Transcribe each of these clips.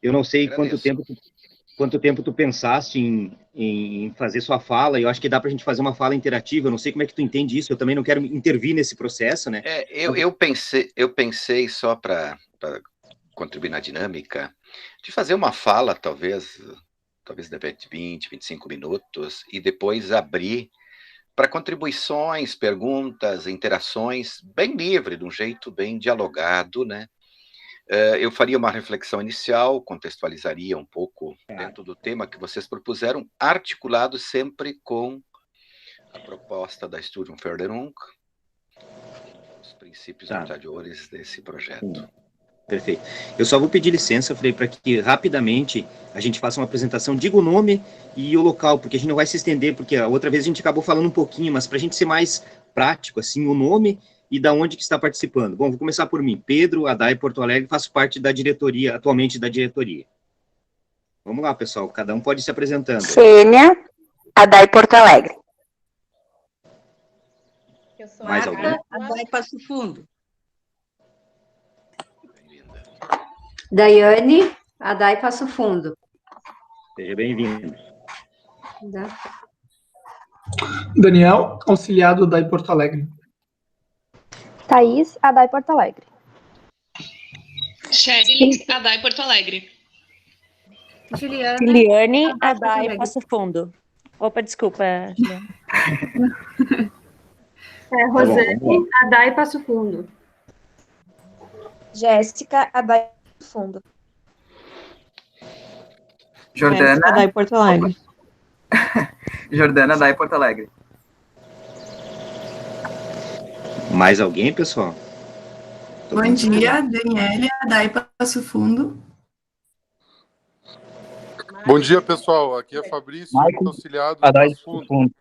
Eu não sei Agradeço. quanto tempo tu pensaste em fazer sua fala, e eu acho que dá para a gente fazer uma fala interativa, eu não sei como é que tu entende isso, eu também não quero intervir nesse processo, né? Eu pensei só para contribuir na dinâmica, de fazer uma fala, talvez de 20, 25 minutos, e depois abrir para contribuições, perguntas, interações, bem livre, de um jeito bem dialogado, né? Eu faria uma reflexão inicial, contextualizaria um pouco dentro do tema que vocês propuseram, articulado sempre com a proposta da Studium Förderung, os princípios norteadores desse projeto. Perfeito. Eu só vou pedir licença, Frei, para que rapidamente a gente faça uma apresentação, diga o nome e o local, porque a gente não vai se estender, porque a outra vez a gente acabou falando um pouquinho, mas para a gente ser mais prático, assim, o nome e da onde que está participando. Bom, vou começar por mim. Pedro Adai Porto Alegre, faço parte da diretoria, atualmente da diretoria. Vamos lá, pessoal, cada um pode se apresentando. Xênia Adai Porto Alegre. Eu sou Mais alguém? Adai Passo Fundo. Daiane, Adai Passo Fundo. Seja bem-vindo. Daniel, auxiliado da Porto Alegre. Thaís, Adai Porto Alegre. Sherilyn, Adai Porto Alegre. Juliane, Adai Passo Fundo. Opa, desculpa, Juliane. Rosane, Adai Passo Fundo. Jéssica, Adai Passo Fundo. Jordana, Adai Porto Alegre. Jordana, Adai Porto Alegre. Mais alguém, pessoal? Bom dia, Daniele, Adai Passo Fundo. Bom dia, pessoal. Aqui é Fabrício, auxiliado do Passo Fundo.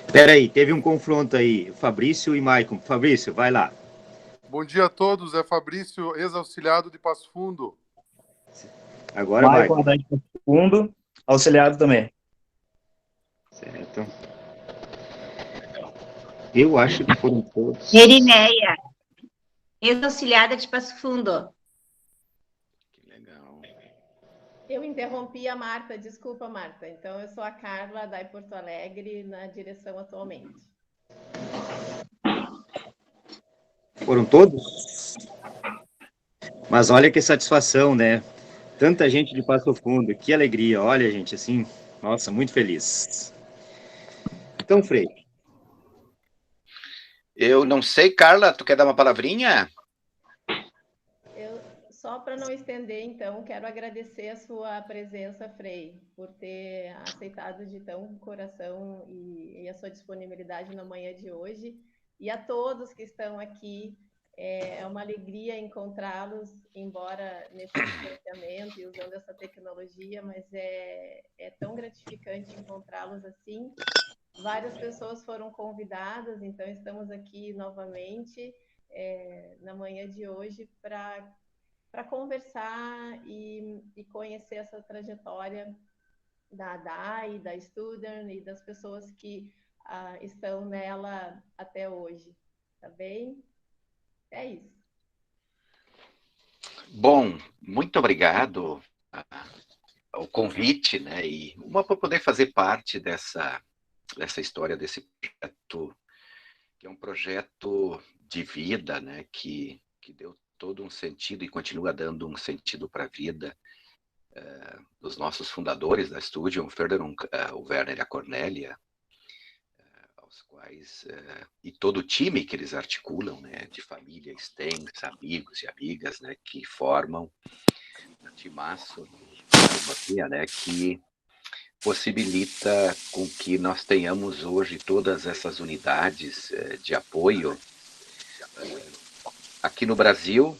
Espera aí, teve um confronto aí, Fabrício e Maicon. Fabrício, vai lá. Bom dia a todos, é Fabrício, ex-auxiliado de Passo Fundo. Agora, Maicon. Adai Passo Fundo, auxiliado também. Certo. Eu acho que foram todos. Erineia, ex-auxiliada de Passo Fundo. Que legal. Eu interrompi a Marta, desculpa, Marta. Então, eu sou a Carla, da Porto Alegre, na direção atualmente. Foram todos? Mas olha que satisfação, né? Tanta gente de Passo Fundo, que alegria. Olha, gente, assim, nossa, muito feliz. Então, Frei. Eu não sei, Carla, tu quer dar uma palavrinha? Só para não estender, então, quero agradecer a sua presença, Frei, por ter aceitado de tão coração e a sua disponibilidade na manhã de hoje. E a todos que estão aqui, é uma alegria encontrá-los, embora nesse distanciamento e usando essa tecnologia, mas é tão gratificante encontrá-los assim. Várias pessoas foram convidadas, então estamos aqui novamente na manhã de hoje para conversar e conhecer essa trajetória da ADAI, da Studern e das pessoas que estão nela até hoje. Tá bem? É isso. Bom, muito obrigado ao convite, né? E por poder fazer parte dessa história, desse projeto, que é um projeto de vida, né? Que deu todo um sentido e continua dando um sentido para a vida dos nossos fundadores da Studium Förderung, o Werner e a Cornélia, aos quais, e todo o time que eles articulam, né, de família extensa, amigos e amigas, né, que formam um timaço de né, que possibilita com que nós tenhamos hoje todas essas unidades de apoio aqui no Brasil,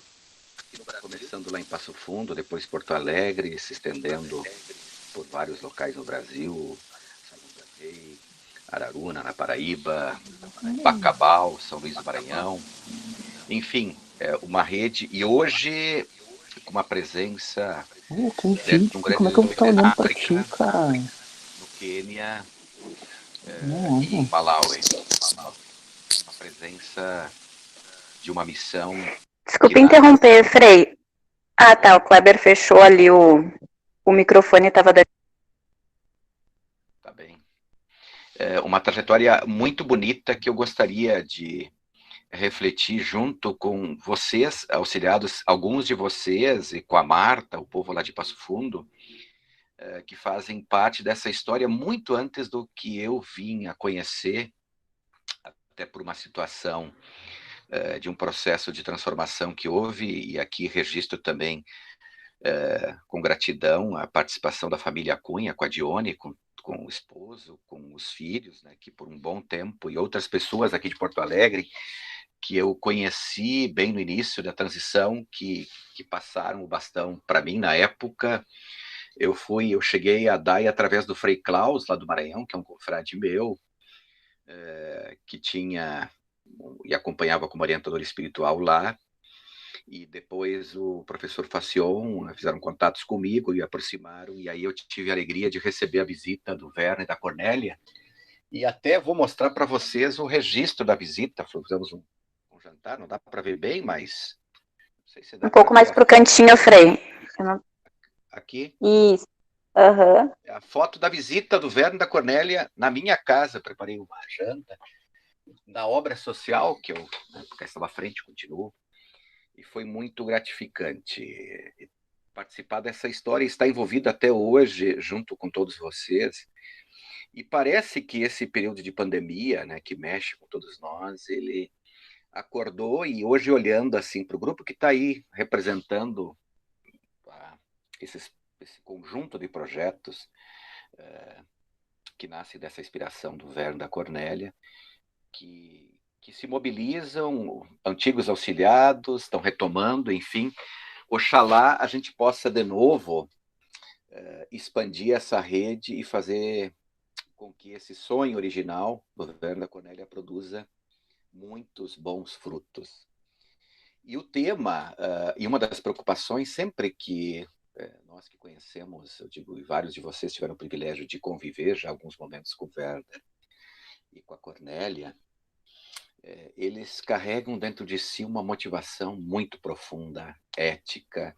começando lá em Passo Fundo, depois Porto Alegre, se estendendo por vários locais no Brasil, Araruna, na Paraíba, Bacabal, São Luís do Maranhão, enfim, uma rede, e hoje com uma presença Como é que eu vou estar olhando pra ti, cara? no Quênia, e em Malawi, uma presença de uma missão. Desculpa interromper, Frei. Ah, tá. O Kleber fechou ali o microfone, estava dando. Tá bem. Uma trajetória muito bonita que eu gostaria de refletir junto com vocês, auxiliados, alguns de vocês, e com a Marta, o povo lá de Passo Fundo, que fazem parte dessa história muito antes do que eu vim a conhecer, até por uma situação de um processo de transformação que houve, e aqui registro também com gratidão a participação da família Cunha, com a Dione, com o esposo, com os filhos, né, que por um bom tempo, e outras pessoas aqui de Porto Alegre, que eu conheci bem no início da transição, que passaram o bastão para mim na época. Eu cheguei a DAI através do Frei Klaus, lá do Maranhão, que é um confrade meu, que tinha e acompanhava como orientador espiritual lá, e depois o professor Facion fizeram contatos comigo e aproximaram, e aí eu tive a alegria de receber a visita do Werner e da Cornélia, e até vou mostrar para vocês o registro da visita. Fizemos um jantar, não dá para ver bem, mas não sei se dá um pouco mais pro cantinho, Frei. Aqui? Isso. Aham. A foto da visita do Werner e da Cornélia na minha casa. Preparei uma janta da obra social, que eu, porque estava à frente, continuo, e foi muito gratificante participar dessa história e estar envolvido até hoje, junto com todos vocês. E parece que esse período de pandemia, né, que mexe com todos nós, ele acordou, e hoje, olhando assim para o grupo que está aí representando esse conjunto de projetos que nasce dessa inspiração do Werner da Cornélia, que se mobilizam, antigos auxiliados, estão retomando, enfim. Oxalá a gente possa de novo expandir essa rede e fazer com que esse sonho original do Werner da Cornélia produza muitos bons frutos. E o tema, e uma das preocupações, sempre que nós que conhecemos, eu digo, e vários de vocês tiveram o privilégio de conviver já alguns momentos com o Werner e com a Cornélia, eles carregam dentro de si uma motivação muito profunda, ética,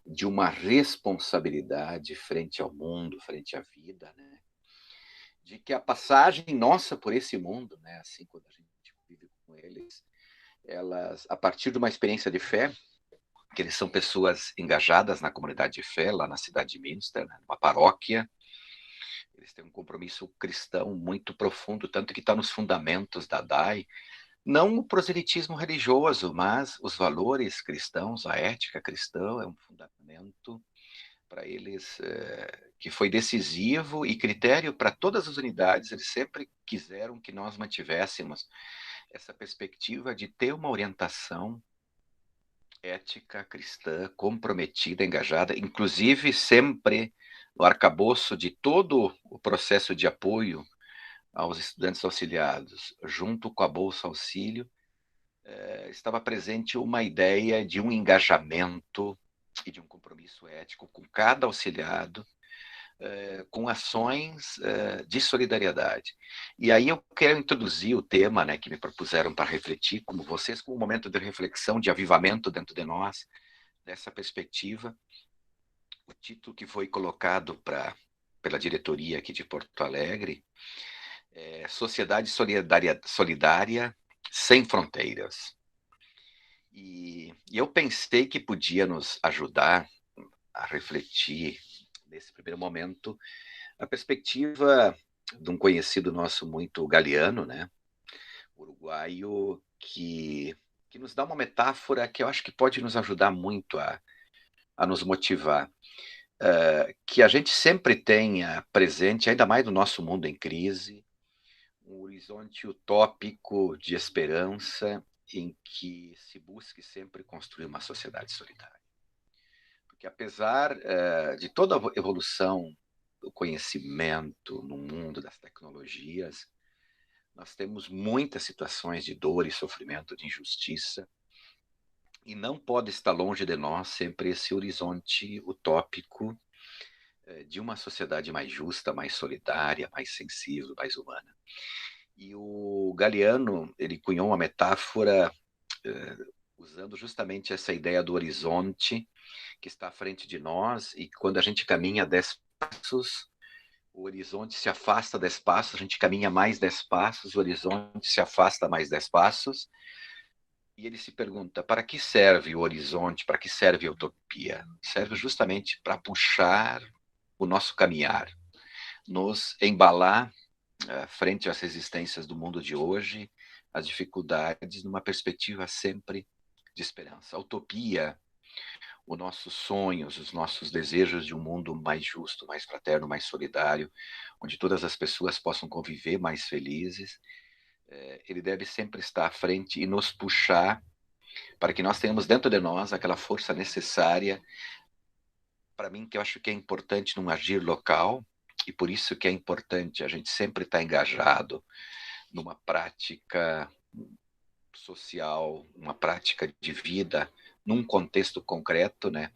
de uma responsabilidade frente ao mundo, frente à vida, né? De que a passagem nossa por esse mundo, né, assim, quando a gente vive com eles, elas, a partir de uma experiência de fé, que eles são pessoas engajadas na comunidade de fé, lá na cidade de Münster, né, uma paróquia, eles têm um compromisso cristão muito profundo, tanto que está nos fundamentos da DAI, não o proselitismo religioso, mas os valores cristãos, a ética cristã é um fundamento para eles que foi decisivo e critério para todas as unidades. Eles sempre quiseram que nós mantivéssemos essa perspectiva de ter uma orientação ética cristã comprometida, engajada, inclusive sempre no arcabouço de todo o processo de apoio aos estudantes auxiliados, junto com a Bolsa Auxílio, estava presente uma ideia de um engajamento e de um compromisso ético com cada auxiliado, com ações de solidariedade. E aí eu quero introduzir o tema, né, que me propuseram para refletir, como vocês, com um momento de reflexão, de avivamento dentro de nós, dessa perspectiva. O título que foi colocado pela diretoria aqui de Porto Alegre é Sociedade Solidária Sem Fronteiras. E eu pensei que podia nos ajudar a refletir, nesse primeiro momento, a perspectiva de um conhecido nosso muito Galeano, né, uruguaio, que nos dá uma metáfora que eu acho que pode nos ajudar muito a nos motivar. Que a gente sempre tenha presente, ainda mais no nosso mundo em crise, um horizonte utópico de esperança em que se busque sempre construir uma sociedade solidária. Porque apesar de toda a evolução do conhecimento no mundo das tecnologias, nós temos muitas situações de dor e sofrimento, de injustiça, e não pode estar longe de nós sempre esse horizonte utópico de uma sociedade mais justa, mais solidária, mais sensível, mais humana. E o Galeano, ele cunhou uma metáfora usando justamente essa ideia do horizonte que está à frente de nós, e quando a gente caminha 10 passos, o horizonte se afasta 10 passos, a gente caminha mais 10 passos, o horizonte se afasta mais 10 passos, e ele se pergunta, para que serve o horizonte, para que serve a utopia? Serve justamente para puxar o nosso caminhar, nos embalar frente às resistências do mundo de hoje, às dificuldades, numa perspectiva sempre de esperança. A utopia, os nossos sonhos, os nossos desejos de um mundo mais justo, mais fraterno, mais solidário, onde todas as pessoas possam conviver mais felizes, ele deve sempre estar à frente e nos puxar para que nós tenhamos dentro de nós aquela força necessária, para mim, que eu acho que é importante num agir local, e por isso que é importante a gente sempre estar engajado numa prática social, uma prática de vida, num contexto concreto, né?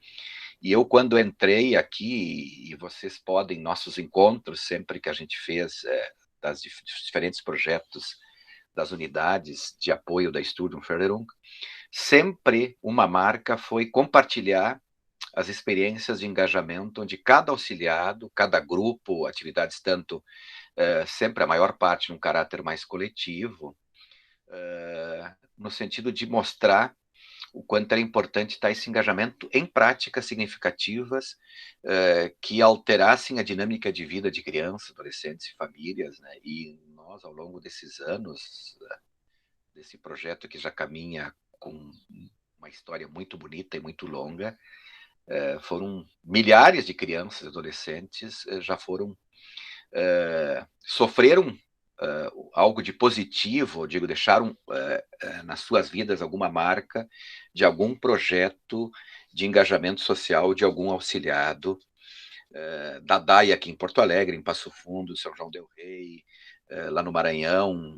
E eu, quando entrei aqui, e vocês podem, nossos encontros, sempre que a gente fez dos diferentes projetos das unidades de apoio da Sturmförderung, sempre uma marca foi compartilhar as experiências de engajamento, onde cada auxiliado, cada grupo, atividades tanto, sempre a maior parte num caráter mais coletivo, no sentido de mostrar o quanto era importante estar esse engajamento em práticas significativas que alterassem a dinâmica de vida de crianças, adolescentes e famílias, né? E nós, ao longo desses anos, desse projeto que já caminha com uma história muito bonita e muito longa, foram milhares de crianças e adolescentes já foram sofreram algo de positivo, digo, deixaram nas suas vidas alguma marca de algum projeto de engajamento social de algum auxiliado, da DAI aqui em Porto Alegre, em Passo Fundo, São João del Rei, lá no Maranhão,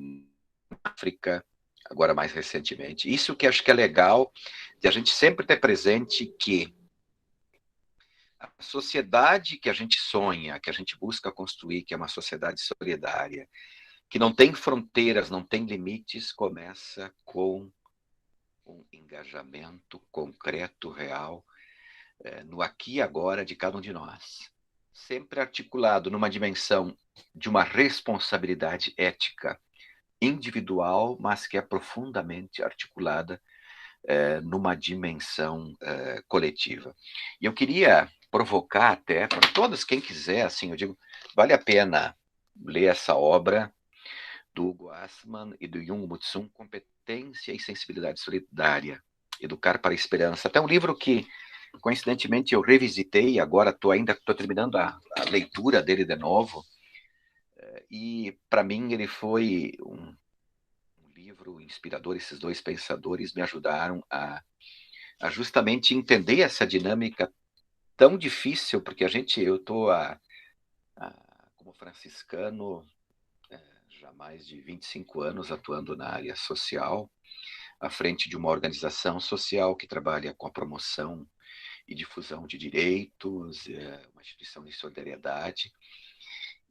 África, agora mais recentemente. Isso que acho que é legal, de a gente sempre ter presente que a sociedade que a gente sonha, que a gente busca construir, que é uma sociedade solidária, que não tem fronteiras, não tem limites, começa com um engajamento concreto, real, no aqui e agora de cada um de nós. Sempre articulado numa dimensão de uma responsabilidade ética individual, mas que é profundamente articulada numa dimensão coletiva. E eu queria provocar até, para todos, quem quiser, assim, eu digo, vale a pena ler essa obra do Hugo Assmann e do Jung Mutsum, Competência e Sensibilidade Solidária, Educar para a Esperança. Até um livro que, coincidentemente, eu revisitei, agora estou terminando a leitura dele de novo, e, para mim, ele foi um livro inspirador. Esses dois pensadores me ajudaram a justamente entender essa dinâmica tão difícil, porque eu estou como franciscano, já há mais de 25 anos atuando na área social, à frente de uma organização social que trabalha com a promoção e difusão de direitos, uma instituição de solidariedade,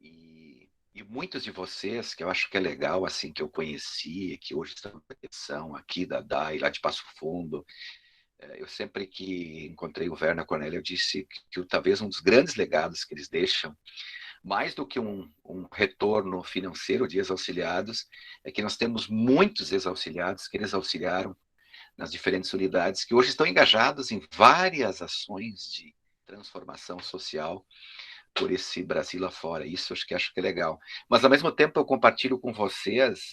e muitos de vocês, que eu acho que é legal, assim, que eu conheci, que hoje estão na proteção aqui da DAI, lá de Passo Fundo, eu sempre que encontrei o Werner Cornélio, eu disse que talvez um dos grandes legados que eles deixam, mais do que um retorno financeiro de ex-auxiliados, é que nós temos muitos ex-auxiliados que eles auxiliaram nas diferentes unidades, que hoje estão engajados em várias ações de transformação social por esse Brasil afora. Isso acho que é legal. Mas, ao mesmo tempo, eu compartilho com vocês,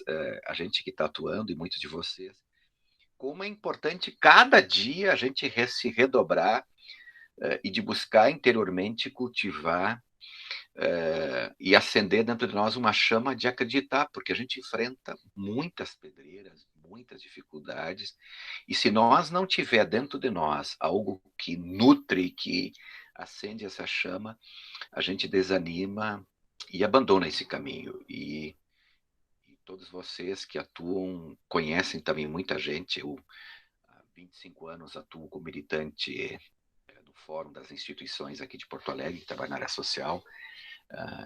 a gente que está atuando, e muitos de vocês, como é importante cada dia a gente se redobrar e de buscar interiormente cultivar e acender dentro de nós uma chama de acreditar, porque a gente enfrenta muitas pedreiras, muitas dificuldades, e se nós não tiver dentro de nós algo que nutre, que acende essa chama, a gente desanima e abandona esse caminho. E todos vocês que atuam, conhecem também muita gente. Eu, há 25 anos, atuo como militante do Fórum das Instituições aqui de Porto Alegre, que trabalha na área social.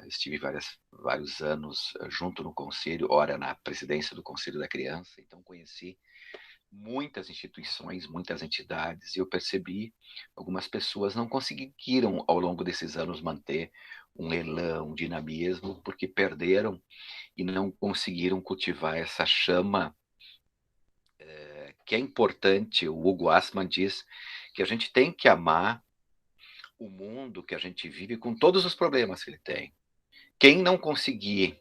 Estive vários anos junto no Conselho, ora na presidência do Conselho da Criança, então conheci muitas instituições, muitas entidades, e eu percebi algumas pessoas não conseguiram, ao longo desses anos, manter um elan, um dinamismo, porque perderam e não conseguiram cultivar essa chama que é importante. O Hugo Assmann diz que a gente tem que amar o mundo que a gente vive com todos os problemas que ele tem. Quem não conseguir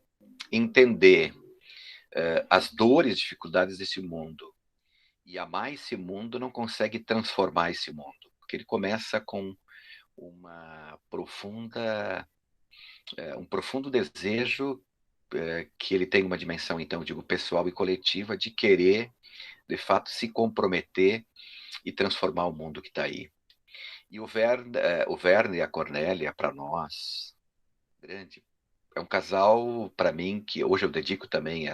entender as dores, dificuldades desse mundo e amar esse mundo, não consegue transformar esse mundo, porque ele começa com uma profunda, um profundo desejo que ele tem uma dimensão, então, eu digo, pessoal e coletiva, de querer, de fato, se comprometer e transformar o mundo que está aí. E o Werner e a Cornélia, para nós, grande, é um casal, para mim, que hoje eu dedico também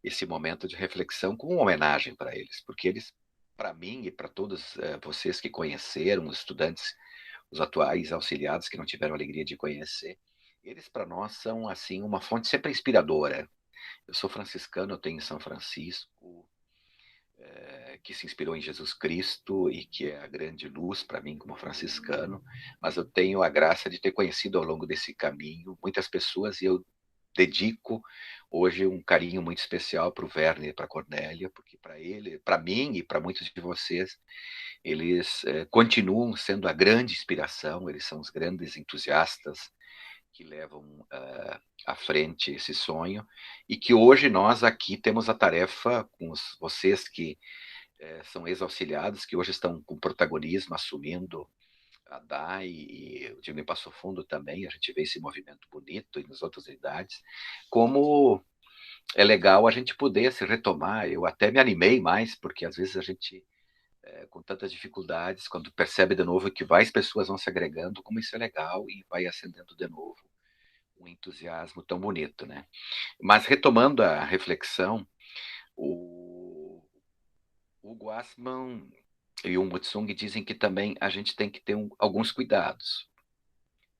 esse momento de reflexão como uma homenagem para eles, porque eles, para mim e para todos vocês que conheceram, os estudantes, os atuais auxiliados que não tiveram a alegria de conhecer, eles para nós são assim uma fonte sempre inspiradora. Eu sou franciscano, eu tenho em São Francisco, que se inspirou em Jesus Cristo e que é a grande luz para mim como franciscano, mas eu tenho a graça de ter conhecido ao longo desse caminho muitas pessoas, e eu dedico hoje um carinho muito especial para o Werner e para a Cornélia, porque para mim e para muitos de vocês, eles continuam sendo a grande inspiração, eles são os grandes entusiastas que levam à frente esse sonho, e que hoje nós aqui temos a tarefa, com vocês que são ex-auxiliados, que hoje estão com protagonismo, assumindo a DAI, e o Time Passo Fundo também, a gente vê esse movimento bonito e nas outras idades, como é legal a gente poder se retomar. Eu até me animei mais, porque às vezes a gente, com tantas dificuldades, quando percebe de novo que várias pessoas vão se agregando, como isso é legal, e vai acendendo de novo um entusiasmo tão bonito, né? Mas retomando a reflexão, o Hugo Assmann e o Mutsung dizem que também a gente tem que ter alguns cuidados.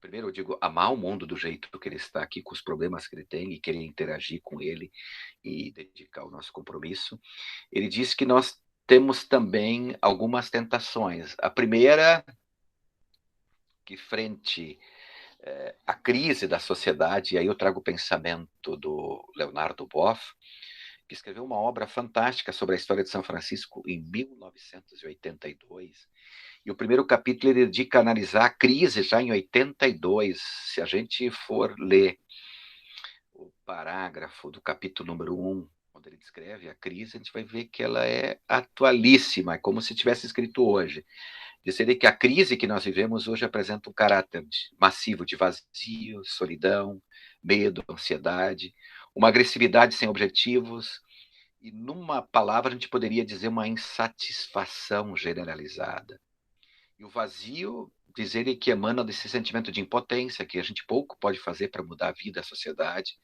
Primeiro, eu digo, amar o mundo do jeito que ele está aqui, com os problemas que ele tem, e querer interagir com ele e dedicar o nosso compromisso. Ele diz que nós temos também algumas tentações. A primeira, que frente à crise da sociedade, e aí eu trago o pensamento do Leonardo Boff, que escreveu uma obra fantástica sobre a história de São Francisco em 1982, e o primeiro capítulo ele dedica a analisar a crise já em 82. Se a gente for ler o parágrafo do capítulo número 1, onde ele descreve a crise, a gente vai ver que ela é atualíssima, é como se tivesse escrito hoje. Diz ele que a crise que nós vivemos hoje apresenta um caráter massivo de vazio, solidão, medo, ansiedade, uma agressividade sem objetivos, e numa palavra a gente poderia dizer uma insatisfação generalizada. E o vazio, diz ele, que emana desse sentimento de impotência, que a gente pouco pode fazer para mudar a vida, a sociedade,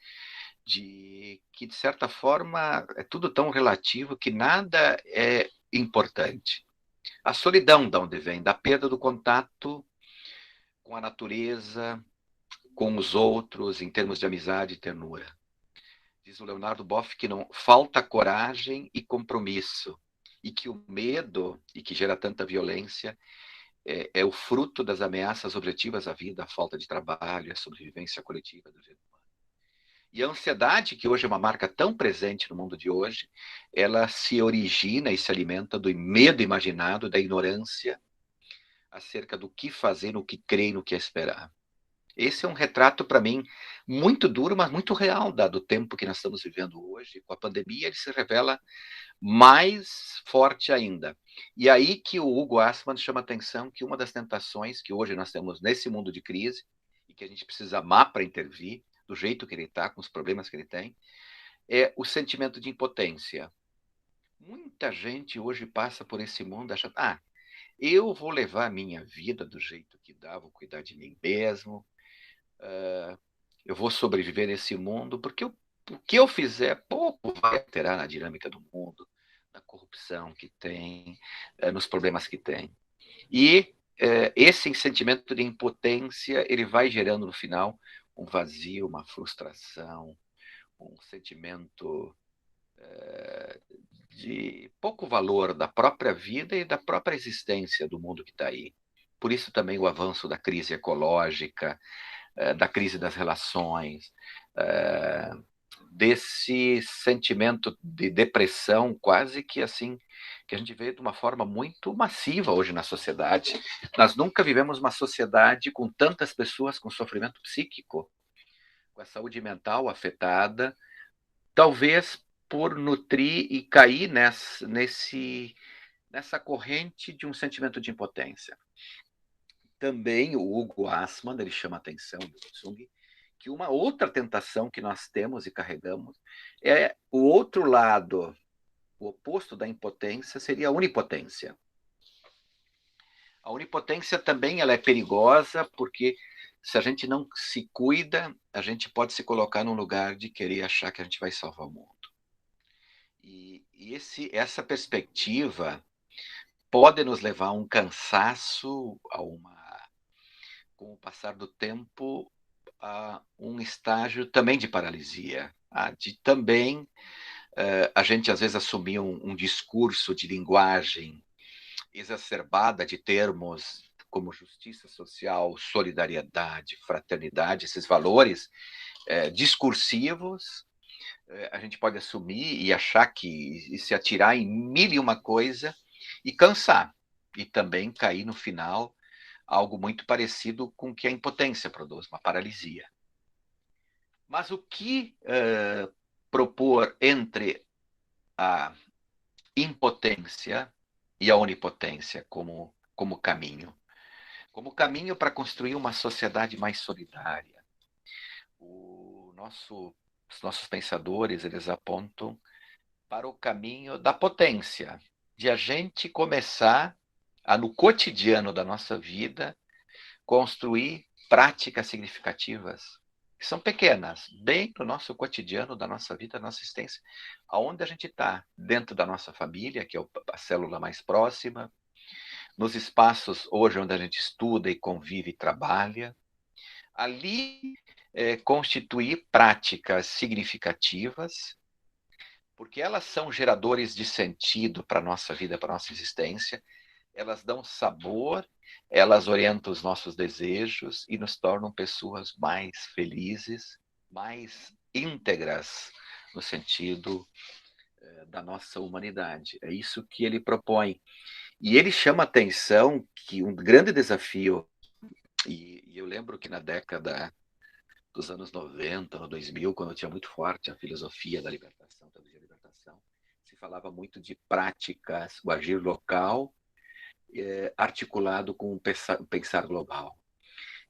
que de certa forma é tudo tão relativo que nada é importante. A solidão de onde vem? Da perda do contato com a natureza, com os outros, em termos de amizade e ternura. Diz o Leonardo Boff que não falta coragem e compromisso, e que o medo, e que gera tanta violência, é o fruto das ameaças objetivas à vida, a falta de trabalho, a sobrevivência coletiva do ser humano. E a ansiedade, que hoje é uma marca tão presente no mundo de hoje, ela se origina e se alimenta do medo imaginado, da ignorância acerca do que fazer, no que crer e no que esperar. Esse é um retrato, para mim, muito duro, mas muito real, dado o tempo que nós estamos vivendo hoje. Com a pandemia, ele se revela mais forte ainda. E aí que o Hugo Assmann chama a atenção que uma das tentações que hoje nós temos nesse mundo de crise, e que a gente precisa amar para intervir, do jeito que ele está, com os problemas que ele tem, é o sentimento de impotência. Muita gente hoje passa por esse mundo achando, eu vou levar a minha vida do jeito que dá, vou cuidar de mim mesmo, eu vou sobreviver nesse mundo, porque o que eu fizer pouco vai alterar na dinâmica do mundo, na corrupção que tem, nos problemas que tem. E esse sentimento de impotência, ele vai gerando no final um vazio, uma frustração, um sentimento de pouco valor da própria vida e da própria existência do mundo que está aí. Por isso também o avanço da crise ecológica, da crise das relações, desse sentimento de depressão quase que assim, que a gente vê de uma forma muito massiva hoje na sociedade. Nós nunca vivemos uma sociedade com tantas pessoas com sofrimento psíquico, com a saúde mental afetada, talvez por nutrir e cair nessa corrente de um sentimento de impotência. Também o Hugo Assmann, ele chama a atenção do Tsung, que uma outra tentação que nós temos e carregamos é o outro lado, o oposto da impotência seria a onipotência. A onipotência também ela é perigosa porque se a gente não se cuida, a gente pode se colocar num lugar de querer achar que a gente vai salvar o mundo. E essa perspectiva pode nos levar a um cansaço, com o passar do tempo, a um estágio também de paralisia, de também a gente às vezes assumir um discurso de linguagem exacerbada de termos como justiça social, solidariedade, fraternidade, esses valores discursivos, a gente pode assumir e achar e se atirar em mil e uma coisa e cansar, e também cair no final algo muito parecido com o que a impotência produz, uma paralisia. Mas o que propor entre a impotência e a onipotência como caminho? Como caminho para construir uma sociedade mais solidária. Os nossos pensadores, eles apontam para o caminho da potência, de a gente começar a, no cotidiano da nossa vida, construir práticas significativas, que são pequenas, bem no nosso cotidiano, da nossa vida, da nossa existência, aonde a gente está, dentro da nossa família, que é a célula mais próxima, nos espaços hoje onde a gente estuda e convive e trabalha, ali constituir práticas significativas, porque elas são geradores de sentido para a nossa vida, para a nossa existência, elas dão sabor, elas orientam os nossos desejos e nos tornam pessoas mais felizes, mais íntegras no sentido da nossa humanidade. É isso que ele propõe. E ele chama a atenção que um grande desafio, e eu lembro que na década dos anos 90, no 2000, quando tinha muito forte a filosofia da libertação, teologia da libertação, se falava muito de práticas, o agir local, articulado com o pensar global.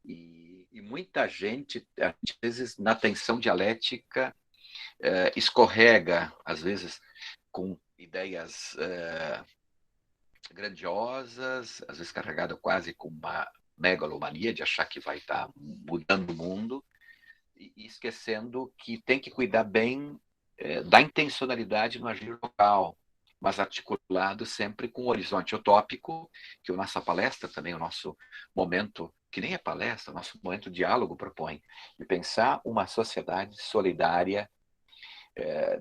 E muita gente, às vezes, na tensão dialética, escorrega, às vezes, com ideias grandiosas, às vezes carregada quase com uma megalomania de achar que vai estar mudando o mundo, e esquecendo que tem que cuidar bem da intencionalidade no agir local, mas articulado sempre com um horizonte utópico, que a nossa palestra também, o nosso momento, que nem é palestra, o nosso momento de diálogo propõe, de pensar uma sociedade solidária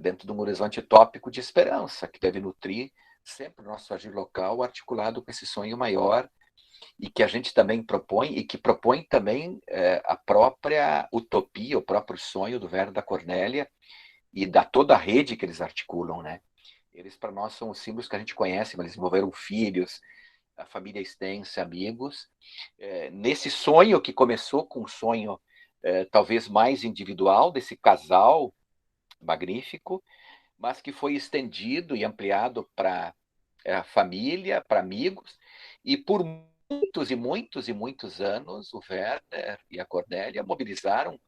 dentro de um horizonte utópico de esperança, que deve nutrir sempre o nosso agir local articulado com esse sonho maior, e que a gente também propõe, e que propõe também a própria utopia, o próprio sonho do Verno da Cornélia e da toda a rede que eles articulam, né? Eles, para nós, são os símbolos que a gente conhece, mas eles envolveram filhos, a família extensa, amigos, nesse sonho que começou com um sonho talvez mais individual, desse casal magnífico, mas que foi estendido e ampliado para a família, para amigos, e por muitos e muitos e muitos anos, o Werner e a Cornélia mobilizaram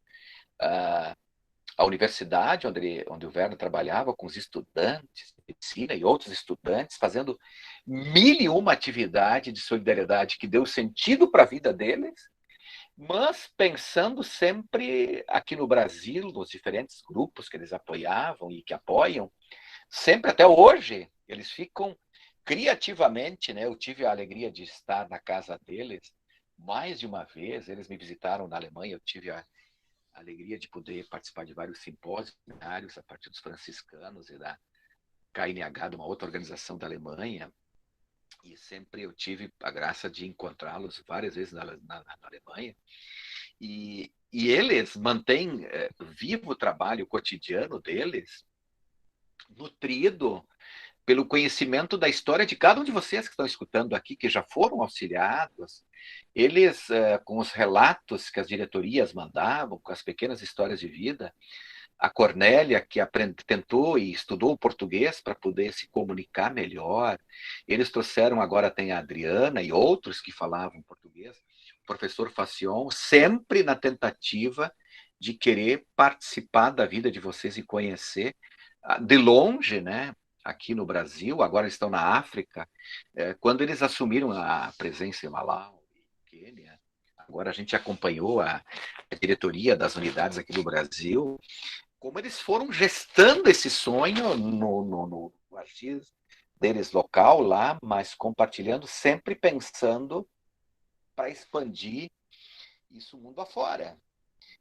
a universidade onde o Werner trabalhava com os estudantes de medicina e outros estudantes, fazendo mil e uma atividade de solidariedade que deu sentido para a vida deles, mas pensando sempre aqui no Brasil, nos diferentes grupos que eles apoiavam e que apoiam, sempre até hoje, eles ficam criativamente, né? Eu tive a alegria de estar na casa deles mais de uma vez, eles me visitaram na Alemanha, eu tive a alegria de poder participar de vários simpósios a partir dos franciscanos e KNH, de uma outra organização da Alemanha, e sempre eu tive a graça de encontrá-los várias vezes na Alemanha, e eles mantêm vivo o trabalho cotidiano deles, nutrido pelo conhecimento da história de cada um de vocês que estão escutando aqui, que já foram auxiliados. Eles, com os relatos que as diretorias mandavam, com as pequenas histórias de vida, a Cornélia, que tentou e estudou o português para poder se comunicar melhor. Eles trouxeram, agora tem a Adriana e outros que falavam português, o professor Facion, sempre na tentativa de querer participar da vida de vocês e conhecer de longe, né? Aqui no Brasil, agora estão na África. Quando eles assumiram a presença em Malau e Quênia, agora a gente acompanhou a diretoria das unidades aqui do Brasil, como eles foram gestando esse sonho no artigo deles local lá, mas compartilhando, sempre pensando para expandir isso mundo afora.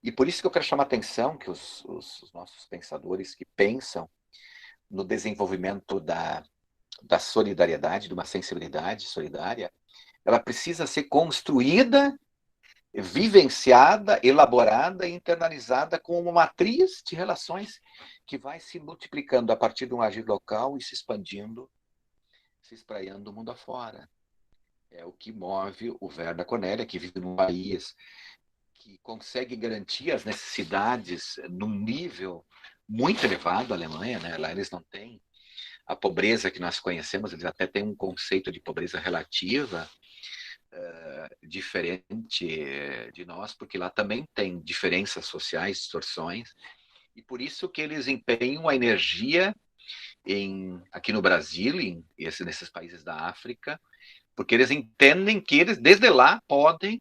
E por isso que eu quero chamar a atenção que os nossos pensadores que pensam no desenvolvimento da solidariedade, de uma sensibilidade solidária, ela precisa ser construída, vivenciada, elaborada e internalizada como uma matriz de relações que vai se multiplicando a partir de um agir local e se expandindo, se espraiando o mundo afora. É o que move o Werner Cornélia, que vive num país que consegue garantir as necessidades num nível muito elevado, a Alemanha, né? Lá eles não têm a pobreza que nós conhecemos, eles até têm um conceito de pobreza relativa diferente de nós, porque lá também tem diferenças sociais, distorções, e por isso que eles empenham a energia aqui no Brasil, nesses países da África, porque eles entendem que eles, desde lá, podem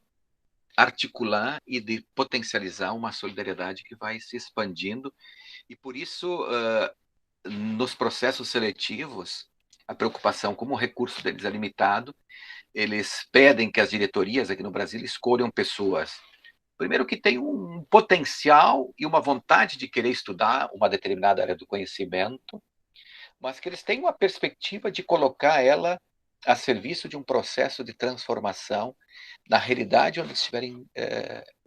articular e potencializar uma solidariedade que vai se expandindo. E por isso, nos processos seletivos, a preocupação, como o recurso deles é limitado, eles pedem que as diretorias aqui no Brasil escolham pessoas, primeiro, que tenham um potencial e uma vontade de querer estudar uma determinada área do conhecimento, mas que eles tenham a perspectiva de colocar ela a serviço de um processo de transformação na realidade onde estiverem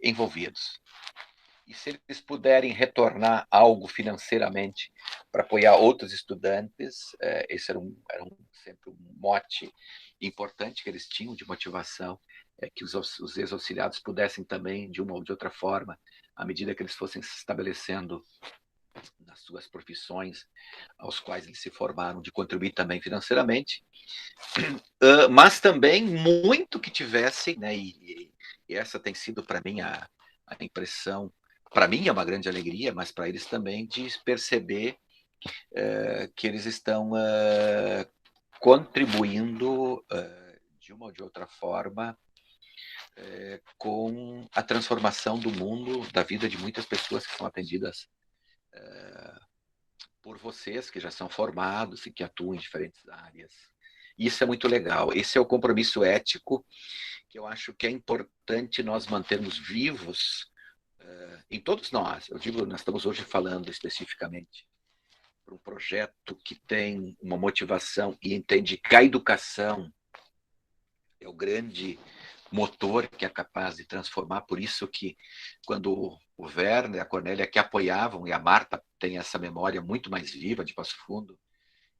envolvidos. E se eles puderem retornar algo financeiramente para apoiar outros estudantes, esse era sempre um mote importante que eles tinham de motivação, que os ex-auxiliados pudessem também, de uma ou de outra forma, à medida que eles fossem se estabelecendo nas suas profissões aos quais eles se formaram, de contribuir também financeiramente, mas também muito que tivessem, né, e essa tem sido para mim a impressão, para mim é uma grande alegria, mas para eles também, de perceber que eles estão contribuindo de uma ou de outra forma com a transformação do mundo, da vida de muitas pessoas que são atendidas por vocês, que já são formados e que atuam em diferentes áreas. Isso é muito legal. Esse é o compromisso ético que eu acho que é importante nós mantermos vivos em todos nós. Eu digo, nós estamos hoje falando especificamente para um projeto que tem uma motivação e entende que a educação é o grande motor que é capaz de transformar. Por isso que quando o Werner e a Cornélia que apoiavam, e a Marta tem essa memória muito mais viva de Passo Fundo,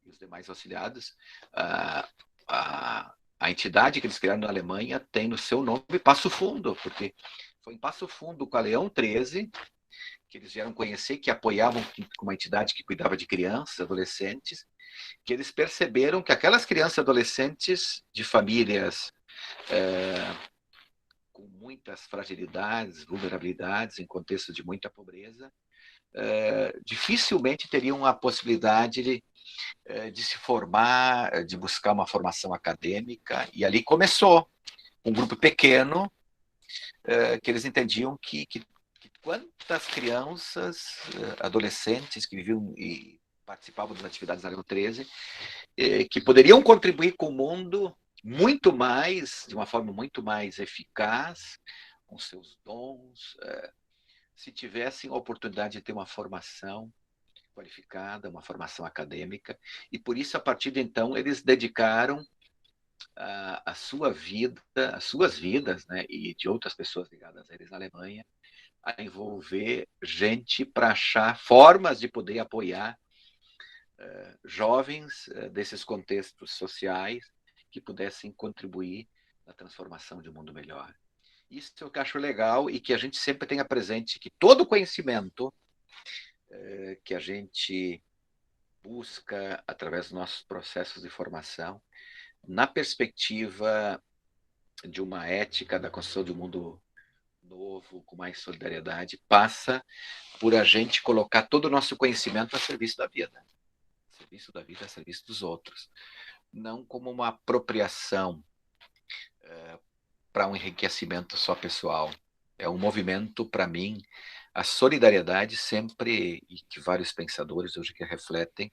e os demais auxiliados, a entidade que eles criaram na Alemanha tem no seu nome Passo Fundo, porque foi em Passo Fundo, com a Leão 13, que eles vieram conhecer, que apoiavam uma entidade que cuidava de crianças, adolescentes, que eles perceberam que aquelas crianças e adolescentes de famílias com muitas fragilidades, vulnerabilidades, em contexto de muita pobreza, dificilmente teriam a possibilidade de se formar, de buscar uma formação acadêmica, e ali começou um grupo pequeno que eles entendiam que quantas crianças, adolescentes que viviam e participavam das atividades da Leão 13, que poderiam contribuir com o mundo muito mais, de uma forma muito mais eficaz, com seus dons, se tivessem a oportunidade de ter uma formação qualificada, uma formação acadêmica, e por isso, a partir de então, eles dedicaram a sua vida, as suas vidas, né, e de outras pessoas ligadas a eles na Alemanha, a envolver gente para achar formas de poder apoiar jovens desses contextos sociais que pudessem contribuir na transformação de um mundo melhor. Isso é o que eu acho legal, e que a gente sempre tenha presente que todo o conhecimento que a gente busca através dos nossos processos de formação, na perspectiva de uma ética da construção de um mundo novo, com mais solidariedade, passa por a gente colocar todo o nosso conhecimento a serviço da vida. A serviço da vida, a serviço dos outros. Não como uma apropriação para um enriquecimento só pessoal. É um movimento, para mim, a solidariedade sempre, e que vários pensadores hoje que refletem,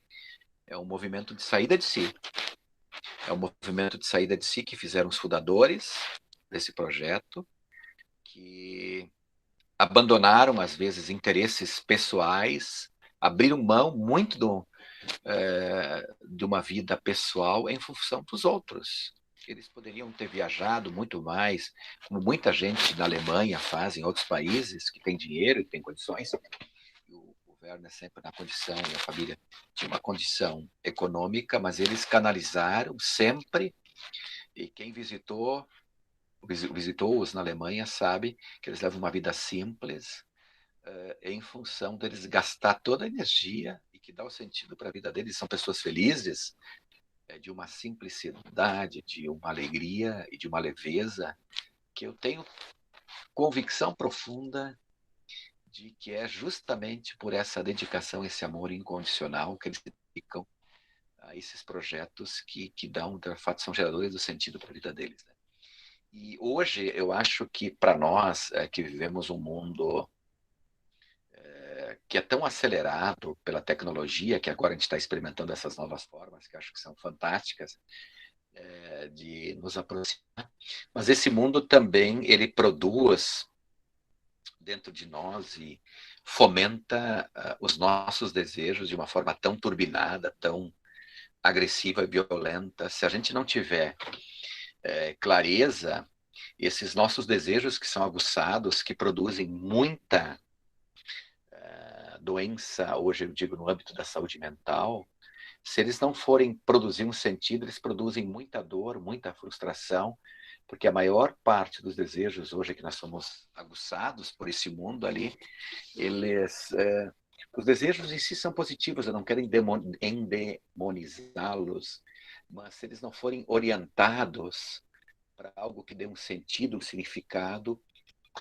é um movimento de saída de si. É um movimento de saída de si que fizeram os fundadores desse projeto, que abandonaram, às vezes, interesses pessoais, abriram mão muito de uma vida pessoal em função dos outros. Eles poderiam ter viajado muito mais, como muita gente na Alemanha faz, em outros países, que tem dinheiro e tem condições. O Werner sempre na condição, e a família tinha uma condição econômica, mas eles canalizaram sempre, e quem visitou-os na Alemanha sabe que eles levam uma vida simples, em função deles gastar toda a energia e que dá o sentido para a vida deles. São pessoas felizes, de uma simplicidade, de uma alegria e de uma leveza, que eu tenho convicção profunda de que é justamente por essa dedicação, esse amor incondicional que eles dedicam a esses projetos que dão, de fato, são geradores do sentido para a vida deles, né? E hoje eu acho que para nós que vivemos um mundo que é tão acelerado pela tecnologia, que agora a gente está experimentando essas novas formas, que acho que são fantásticas, de nos aproximar, mas esse mundo também, ele produz dentro de nós e fomenta os nossos desejos de uma forma tão turbinada, tão agressiva e violenta. Se a gente não tiver clareza, esses nossos desejos que são aguçados, que produzem muita doença, hoje eu digo no âmbito da saúde mental, se eles não forem produzir um sentido, eles produzem muita dor, muita frustração, porque a maior parte dos desejos hoje que nós somos aguçados por esse mundo ali, os desejos em si são positivos, eu não quero endemonizá-los, mas se eles não forem orientados para algo que dê um sentido, um significado,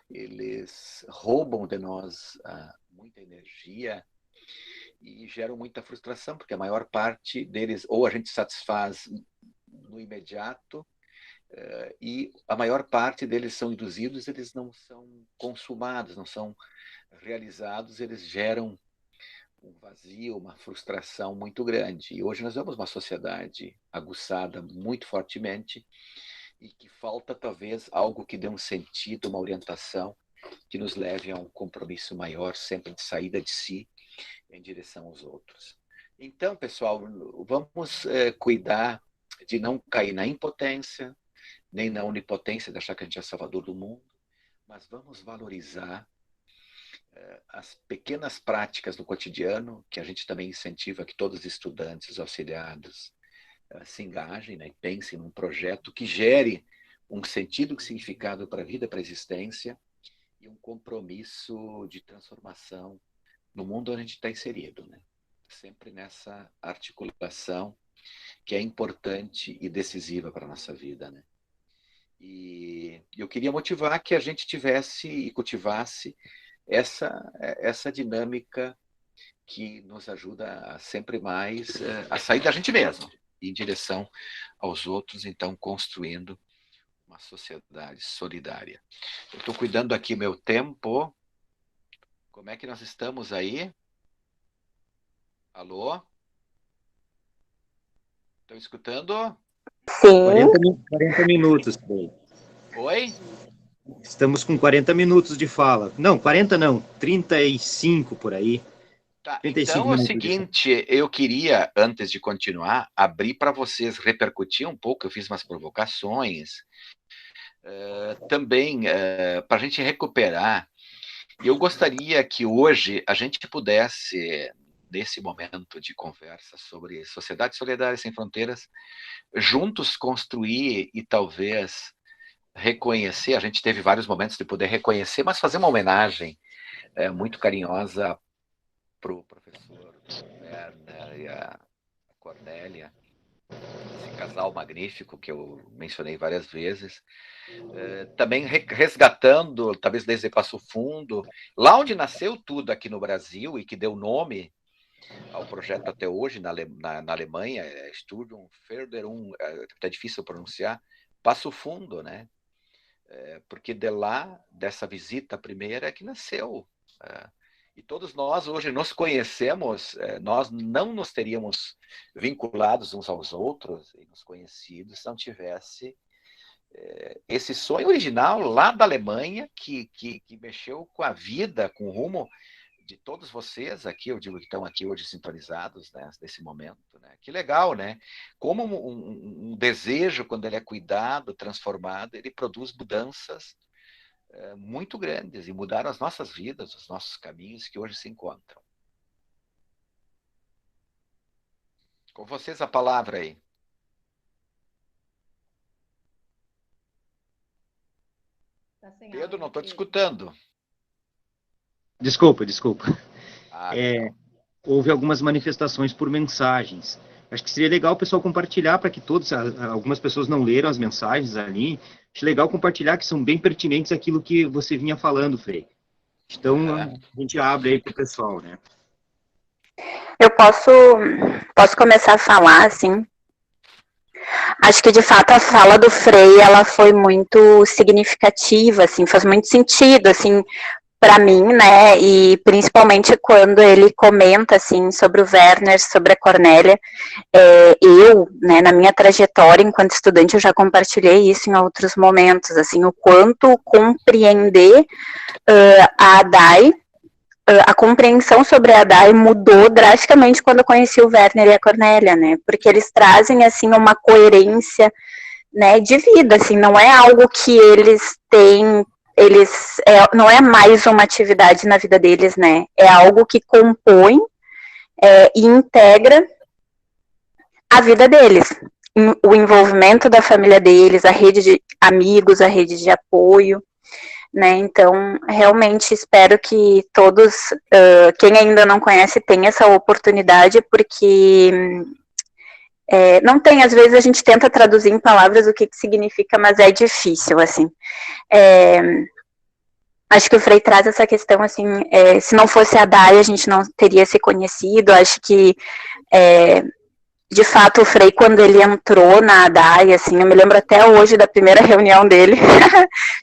eles roubam de nós muita energia e geram muita frustração, porque a maior parte deles, ou a gente satisfaz no imediato, e a maior parte deles são induzidos, eles não são consumados, não são realizados, eles geram um vazio, uma frustração muito grande. E hoje nós vemos uma sociedade aguçada muito fortemente, e que falta talvez algo que dê um sentido, uma orientação que nos leve a um compromisso maior, sempre de saída de si em direção aos outros. Então, pessoal, vamos cuidar de não cair na impotência, nem na onipotência de achar que a gente é salvador do mundo, mas vamos valorizar as pequenas práticas do cotidiano, que a gente também incentiva que todos os estudantes, os auxiliados, se engajem, né, e pensem num projeto que gere um sentido, um significado para a vida, para a existência, e um compromisso de transformação no mundo onde a gente está inserido, né? Sempre nessa articulação que é importante e decisiva para a nossa vida, né? E eu queria motivar que a gente tivesse e cultivasse essa dinâmica que nos ajuda a sempre mais a sair da gente mesmo, em direção aos outros, então construindo uma sociedade solidária. Eu estou cuidando aqui meu tempo. Como é que nós estamos aí? Alô? Estão escutando? Sim. 40 minutos. Oi? Estamos com 40 minutos de fala. Não, 40 não, 35 por aí. Tá, 35 então é o minutos. seguinte, eu queria, antes de continuar, abrir para vocês repercutir um pouco, eu fiz umas provocações, também para a gente recuperar, e eu gostaria que hoje a gente pudesse, nesse momento de conversa sobre Sociedade Solidária Sem Fronteiras, juntos construir e talvez reconhecer, a gente teve vários momentos de poder reconhecer, mas fazer uma homenagem muito carinhosa para o professor Werner e a Cornélia, esse casal magnífico que eu mencionei várias vezes, também resgatando, talvez desde Passo Fundo, lá onde nasceu tudo aqui no Brasil e que deu nome ao projeto até hoje, na Alemanha, Studium é difícil pronunciar, Passo Fundo, né? Porque de lá, dessa visita primeira, é que nasceu. E todos nós hoje nos conhecemos, nós não nos teríamos vinculados uns aos outros e nos conhecidos se não tivesse esse sonho original lá da Alemanha que mexeu com a vida, com o rumo de todos vocês aqui, eu digo que estão aqui hoje sintonizados, né, nesse momento, né? Que legal, né? Como um desejo, quando ele é cuidado, transformado, ele produz mudanças muito grandes e mudaram as nossas vidas, os nossos caminhos que hoje se encontram. Com vocês a palavra aí. Pedro, não estou te escutando. Desculpa. Então. Houve algumas manifestações por mensagens. Acho que seria legal o pessoal compartilhar para que todos, algumas pessoas não leram as mensagens ali, acho legal compartilhar que são bem pertinentes aquilo que você vinha falando, Frei. Então, a gente abre aí para o pessoal, né? Eu posso começar a falar, assim. Acho que, de fato, a fala do Frei, ela foi muito significativa, assim, faz muito sentido, assim, para mim, né, e principalmente quando ele comenta, assim, sobre o Werner, sobre a Cornélia, eu, né, na minha trajetória enquanto estudante, eu já compartilhei isso em outros momentos, assim, o quanto compreender a ADAI, a compreensão sobre a ADAI mudou drasticamente quando eu conheci o Werner e a Cornélia, né, porque eles trazem, assim, uma coerência, né, de vida, assim, não é algo que eles têm, não é mais uma atividade na vida deles, né, é algo que compõe e integra a vida deles, o envolvimento da família deles, a rede de amigos, a rede de apoio, né, então, realmente espero que todos, quem ainda não conhece, tenha essa oportunidade, porque não tem, às vezes a gente tenta traduzir em palavras o que significa, mas é difícil, assim. Acho que o Frei traz essa questão, assim, se não fosse a DAI, a gente não teria se conhecido, acho que, de fato, o Frei, quando ele entrou na DAI, assim, eu me lembro até hoje da primeira reunião dele,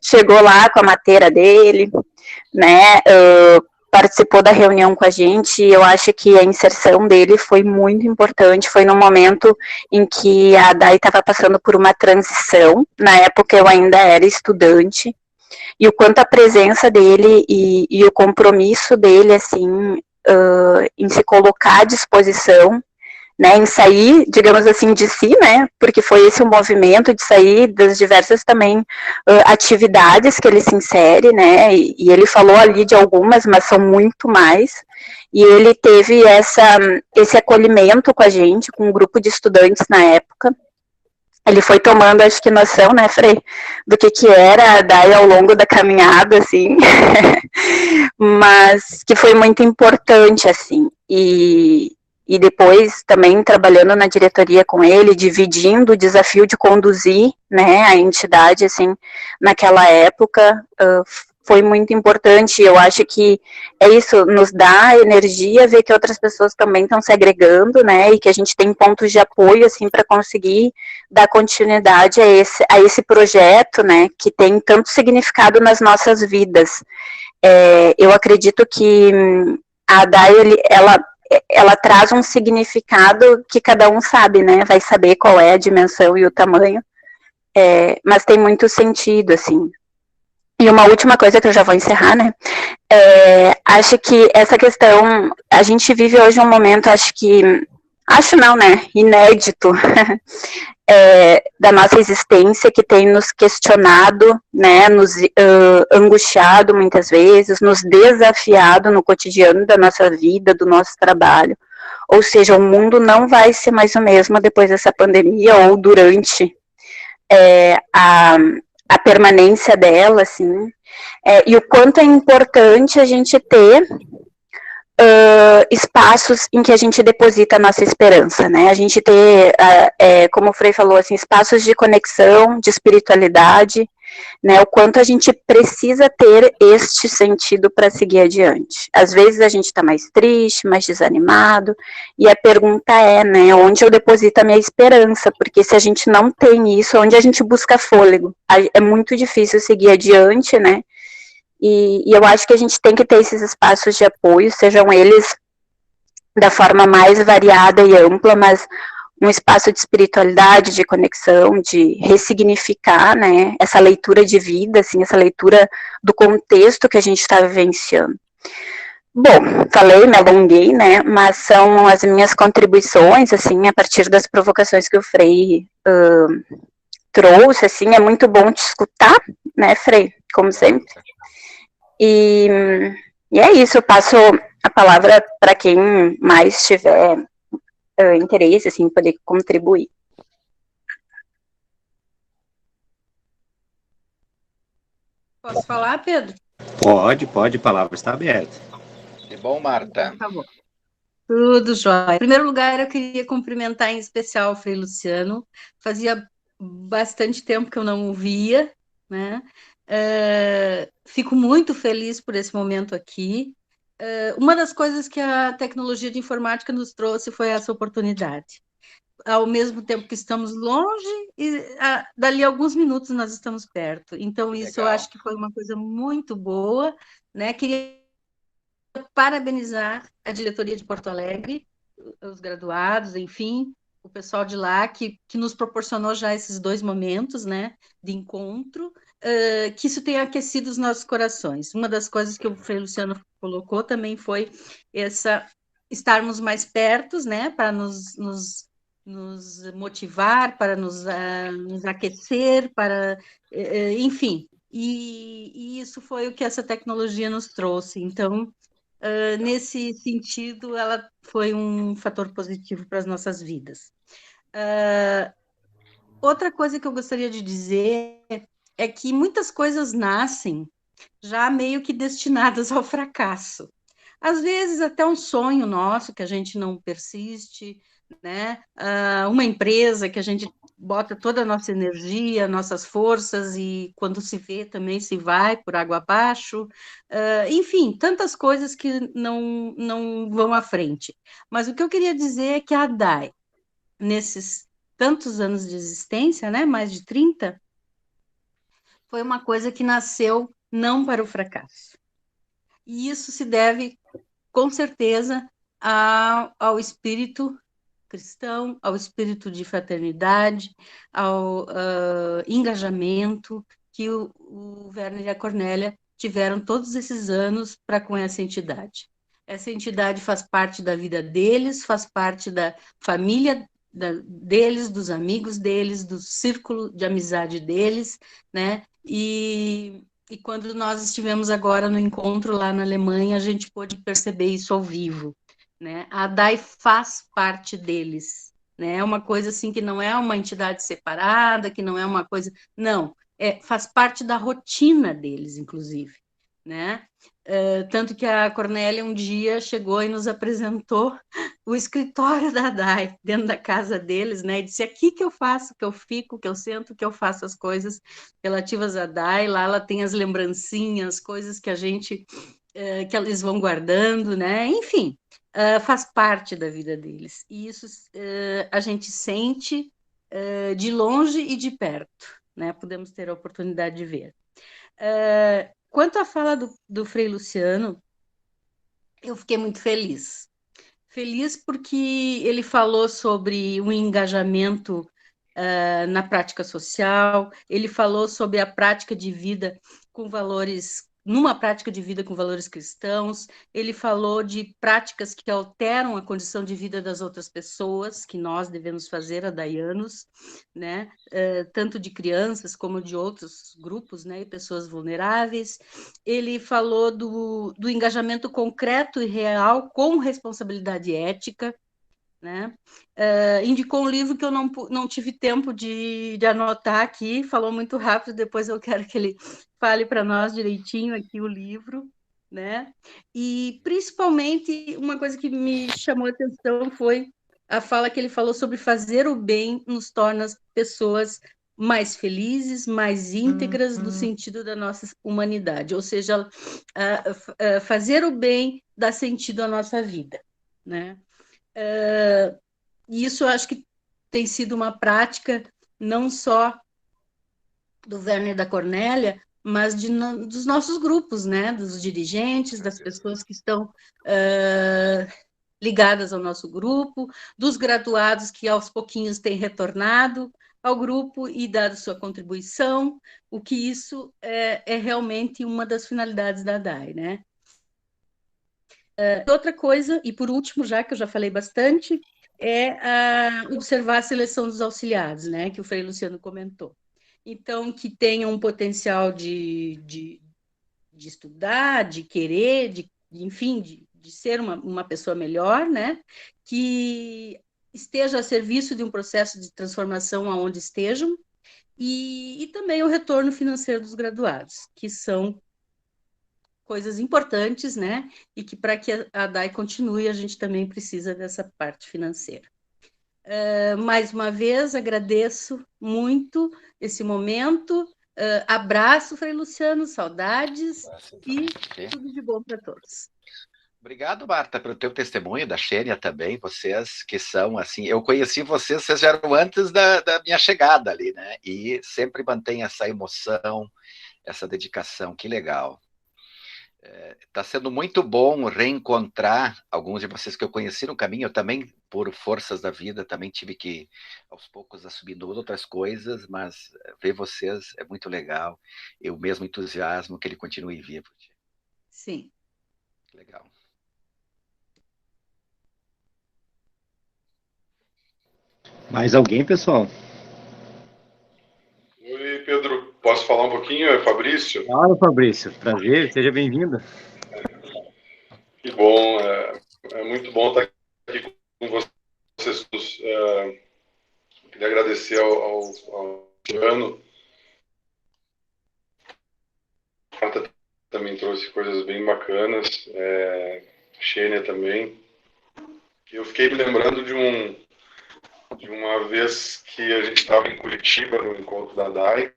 chegou lá com a mateira dele, né, participou da reunião com a gente, e eu acho que a inserção dele foi muito importante, foi no momento em que a DAI estava passando por uma transição, na época eu ainda era estudante, e o quanto a presença dele e o compromisso dele, assim, em se colocar à disposição, né, em sair, digamos assim, de si, né, porque foi esse o movimento de sair das diversas também atividades que ele se insere, né, e ele falou ali de algumas, mas são muito mais, e ele teve esse acolhimento com a gente, com um grupo de estudantes na época. Ele foi tomando, acho que, noção, né, Frei, do que era a DAI ao longo da caminhada, assim, mas que foi muito importante, assim, e depois também trabalhando na diretoria com ele, dividindo o desafio de conduzir, né, a entidade, assim, naquela época, foi muito importante. Eu acho que é isso, nos dá energia ver que outras pessoas também estão se agregando, né, e que a gente tem pontos de apoio, assim, para conseguir dar continuidade a esse projeto, né, que tem tanto significado nas nossas vidas. Eu acredito que a DAI, ela traz um significado que cada um sabe, né, vai saber qual é a dimensão e o tamanho, mas tem muito sentido, assim. E uma última coisa que eu já vou encerrar, né, Acho que essa questão, a gente vive hoje um momento, inédito, da nossa existência, que tem nos questionado, né, nos angustiado muitas vezes, nos desafiado no cotidiano da nossa vida, do nosso trabalho. Ou seja, o mundo não vai ser mais o mesmo depois dessa pandemia ou durante a permanência dela, assim, e o quanto é importante a gente ter espaços em que a gente deposita a nossa esperança, né? A gente ter, como o Frei falou, assim, espaços de conexão, de espiritualidade, né? O quanto a gente precisa ter este sentido para seguir adiante. Às vezes a gente está mais triste, mais desanimado, e a pergunta né, onde eu deposito a minha esperança? Porque se a gente não tem isso, onde a gente busca fôlego? É muito difícil seguir adiante, né? E eu acho que a gente tem que ter esses espaços de apoio, sejam eles da forma mais variada e ampla, mas um espaço de espiritualidade, de conexão, de ressignificar, né, essa leitura de vida, assim, essa leitura do contexto que a gente está vivenciando. Bom, me alonguei, né, mas são as minhas contribuições, assim, a partir das provocações que o Frei trouxe, assim, é muito bom te escutar, né, Frei, como sempre. E é isso, eu passo a palavra para quem mais tiver interesse, assim, poder contribuir. Posso falar, Pedro? Pode, a palavra está aberta. É bom, Marta. Tá bom. Tudo jóia. Em primeiro lugar, eu queria cumprimentar em especial o Frei Luciano. Fazia bastante tempo que eu não o via, né? Fico muito feliz por esse momento aqui. Uma das coisas que a tecnologia de informática nos trouxe foi essa oportunidade. Ao mesmo tempo que estamos longe, e dali a alguns minutos nós estamos perto. Então, isso eu acho que foi uma coisa muito boa, né? Queria parabenizar a diretoria de Porto Alegre, os graduados, enfim, o pessoal de lá, que nos proporcionou já esses 2 momentos, né, de encontro, que isso tenha aquecido os nossos corações. Uma das coisas que o Frei Luciano colocou também foi estarmos mais perto, né, para nos motivar, para nos aquecer, enfim, e isso foi o que essa tecnologia nos trouxe. Então, nesse sentido, ela foi um fator positivo para as nossas vidas. Outra coisa que eu gostaria de dizer é que muitas coisas nascem já meio que destinadas ao fracasso. Às vezes, até um sonho nosso que a gente não persiste, né? Uma empresa que a gente bota toda a nossa energia, nossas forças, e quando se vê também se vai por água abaixo. Enfim, tantas coisas que não vão à frente. Mas o que eu queria dizer é que a ADAI, nesses tantos anos de existência, né, mais de 30, foi uma coisa que nasceu não para o fracasso. E isso se deve, com certeza, ao espírito cristão, ao espírito de fraternidade, ao engajamento que o Werner e a Cornélia tiveram todos esses anos para com essa entidade. Essa entidade faz parte da vida deles, faz parte da família deles, dos amigos deles, do círculo de amizade deles, né? E quando nós estivemos agora no encontro lá na Alemanha, a gente pôde perceber isso ao vivo, né? A ADAI faz parte deles, né? É uma coisa assim que não é uma entidade separada, que não é uma coisa... Não, faz parte da rotina deles, inclusive, né? Tanto que a Cornélia um dia chegou e nos apresentou o escritório da ADAI, dentro da casa deles, né? E disse, aqui que eu faço, que eu fico, que eu sento, que eu faço as coisas relativas à ADAI. Lá ela tem as lembrancinhas, coisas que que eles vão guardando, né? Enfim, faz parte da vida deles. E isso a gente sente de longe e de perto, né? Podemos ter a oportunidade de ver. Quanto à fala do Frei Luciano, eu fiquei muito feliz. Feliz porque ele falou sobre o engajamento na prática social, ele falou sobre a prática de vida com valores numa prática de vida com valores cristãos, ele falou de práticas que alteram a condição de vida das outras pessoas, que nós devemos fazer há anos, né? Tanto de crianças como de outros grupos, né? E pessoas vulneráveis. Ele falou do engajamento concreto e real com responsabilidade ética, né? Indicou um livro que eu não tive tempo de anotar aqui, falou muito rápido, depois eu quero que ele fale para nós direitinho aqui o livro, né? E principalmente uma coisa que me chamou a atenção foi a fala que ele falou sobre fazer o bem nos torna as pessoas mais felizes, mais íntegras no sentido da nossa humanidade, ou seja, fazer o bem dá sentido à nossa vida, né? E isso eu acho que tem sido uma prática não só do Werner e da Cornélia, mas dos nossos grupos, né? Dos dirigentes, das pessoas que estão ligadas ao nosso grupo, dos graduados que aos pouquinhos têm retornado ao grupo e dado sua contribuição, o que isso é realmente uma das finalidades da ADAI, né? Outra coisa, e por último, já que eu já falei bastante, é observar a seleção dos auxiliares, né, que o Frei Luciano comentou. Então, que tenham um potencial de estudar, de querer, enfim, de ser uma pessoa melhor, né, que esteja a serviço de um processo de transformação aonde estejam, e também o retorno financeiro dos graduados, que são coisas importantes, né? E que para que a ADAI continue, a gente também precisa dessa parte financeira. Mais uma vez, agradeço muito esse momento. Abraço, Frei Luciano, saudades e tudo de bom para todos. Obrigado, Marta, pelo teu testemunho, da Xênia também, vocês que são, assim, eu conheci vocês já eram antes da minha chegada ali, né? E sempre mantém essa emoção, essa dedicação, que legal. Está sendo muito bom reencontrar alguns de vocês que eu conheci no caminho. Eu também, por forças da vida, também tive que, aos poucos, assumir outras coisas, mas ver vocês é muito legal. E o mesmo entusiasmo que ele continue vivo. Sim. Legal. Mais alguém, pessoal? Oi, Pedro. Posso falar um pouquinho? É Fabrício? Fala, Fabrício. Prazer, seja bem-vindo. Que bom. É muito bom estar aqui com vocês. Queria agradecer ao Tiano. A Marta também trouxe coisas bem bacanas. A Xênia também. Eu fiquei me lembrando de uma vez que a gente estava em Curitiba, no encontro da ADAI.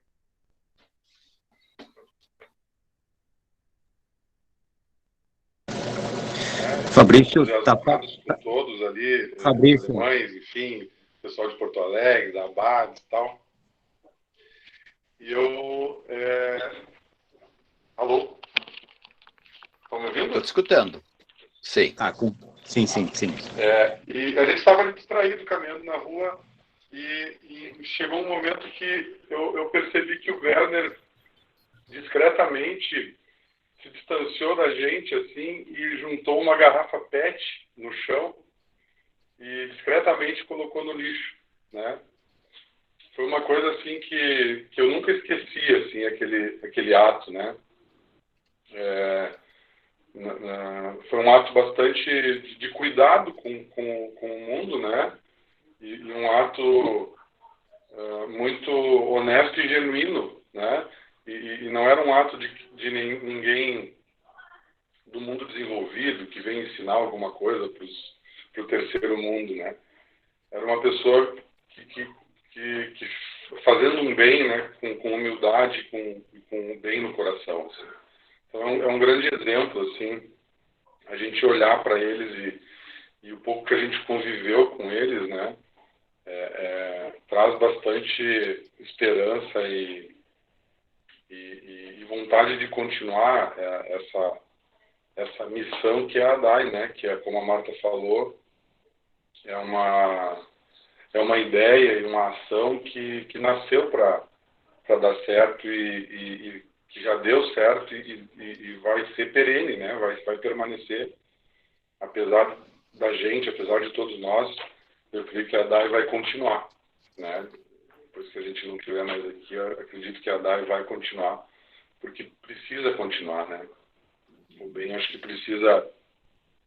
Fabrício está com todos ali, Fabrício. alemães, enfim, pessoal de Porto Alegre, da Abades e tal. E eu... Alô? Estão me ouvindo? Estou te escutando. Sim. Sim. E a gente estava ali distraído, caminhando na rua, e chegou um momento que eu percebi que o Werner, discretamente, se distanciou da gente, assim, e juntou uma garrafa PET no chão e discretamente colocou no lixo, né? Foi uma coisa, assim, que eu nunca esqueci, assim, aquele ato, né? Foi um ato bastante de cuidado com o mundo, né? E um ato muito honesto e genuíno, né? E não era um ato de ninguém do mundo desenvolvido que vem ensinar alguma coisa para o terceiro mundo, né? Era uma pessoa que fazendo um bem, né? Com humildade, com um bem no coração, assim. Então é um grande exemplo, assim, a gente olhar para eles e o pouco que a gente conviveu com eles, né? Traz bastante esperança e vontade de continuar essa missão que é a ADAI, né? Que é, como a Marta falou, é uma ideia e uma ação que nasceu para dar certo e já deu certo e vai ser perene, né? Vai permanecer, apesar da gente, apesar de todos nós. Eu creio que a DAI vai continuar, né? Depois que a gente não estiver mais aqui, eu acredito que a DAI vai continuar, porque precisa continuar, né? O bem, acho que precisa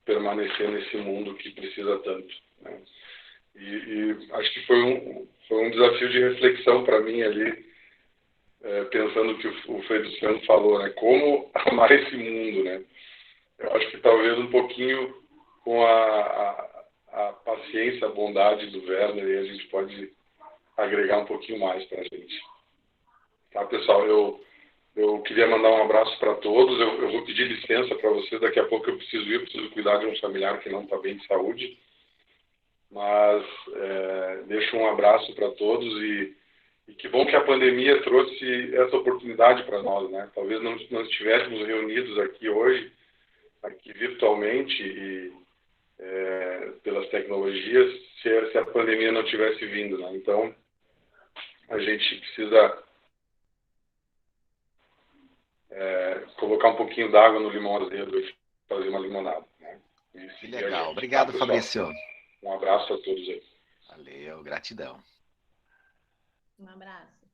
permanecer nesse mundo que precisa tanto, né? E acho que foi um desafio de reflexão para mim ali, pensando o que o Frei Luciano falou, né? Como amar esse mundo, né? Eu acho que talvez um pouquinho com a paciência, a bondade do Werner, e a gente pode agregar um pouquinho mais para a gente. Tá, pessoal? Eu queria mandar um abraço para todos. Eu vou pedir licença para vocês. Daqui a pouco eu preciso cuidar de um familiar que não está bem de saúde. Mas deixo um abraço para todos e que bom que a pandemia trouxe essa oportunidade para nós, né? Talvez não estivéssemos reunidos aqui hoje, aqui virtualmente e pelas tecnologias, se a pandemia não tivesse vindo, né? Então, a gente precisa colocar um pouquinho d'água no limão azedo e fazer uma limonada, né? Que legal. Obrigado, Fabrício. Um abraço a todos aí. Valeu, gratidão. Um abraço.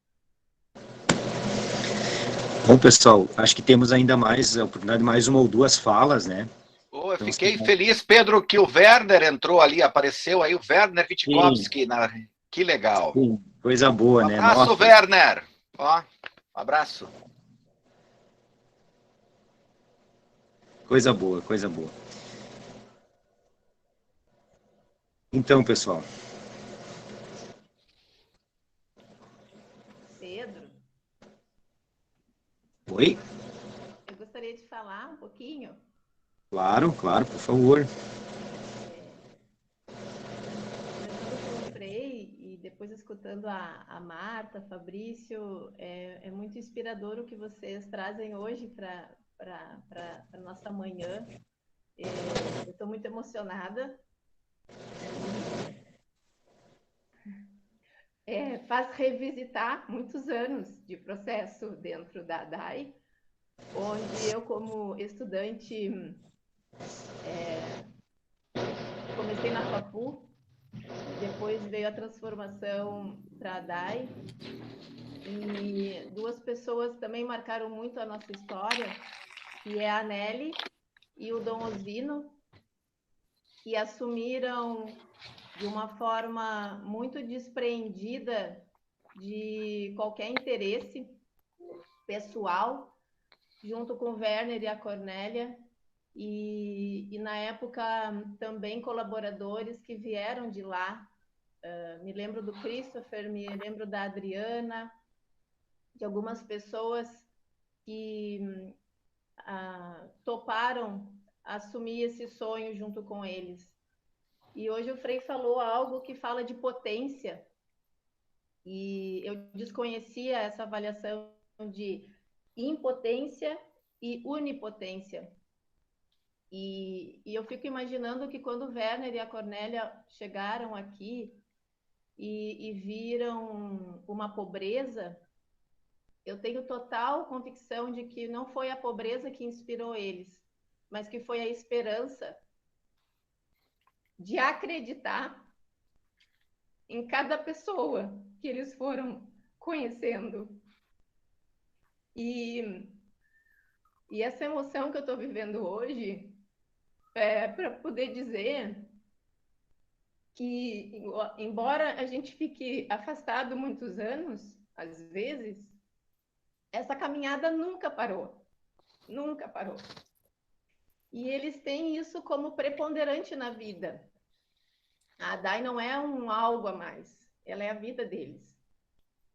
Bom, pessoal, acho que temos ainda mais a oportunidade de mais uma ou duas falas, né? Eu fiquei feliz, Pedro, que o Werner entrou ali, apareceu aí o Werner Witkowski. Que legal. Sim, coisa boa, né? Abraço, Nossa. Werner. Ó, abraço. Coisa boa, coisa boa. Então, pessoal. Pedro? Oi? Eu gostaria de falar um pouquinho. Claro, claro, por favor. Conversando com o Frei e depois escutando a Marta, Fabrício, é muito inspirador o que vocês trazem hoje para a nossa manhã. Eu estou muito emocionada. Faz revisitar muitos anos de processo dentro da DAI, onde eu, como estudante, comecei na FAPU, depois veio a transformação para a DAI, e duas pessoas também marcaram muito a nossa história, que é a Nelly e o Dom Osvino, que assumiram de uma forma muito despreendida de qualquer interesse pessoal, junto com o Werner e a Cornélia, e na época também colaboradores que vieram de lá. Me lembro do Christopher, me lembro da Adriana, de algumas pessoas que toparam assumir esse sonho junto com eles. E hoje o Frei falou algo que fala de potência, e eu desconhecia essa avaliação de impotência e unipotência. E eu fico imaginando que quando o Werner e a Cornélia chegaram aqui e viram uma pobreza, eu tenho total convicção de que não foi a pobreza que inspirou eles, mas que foi a esperança de acreditar em cada pessoa que eles foram conhecendo. E essa emoção que eu estou vivendo hoje é para poder dizer que, embora a gente fique afastado muitos anos, às vezes, essa caminhada nunca parou. Nunca parou. E eles têm isso como preponderante na vida. A DAI não é um algo a mais, ela é a vida deles.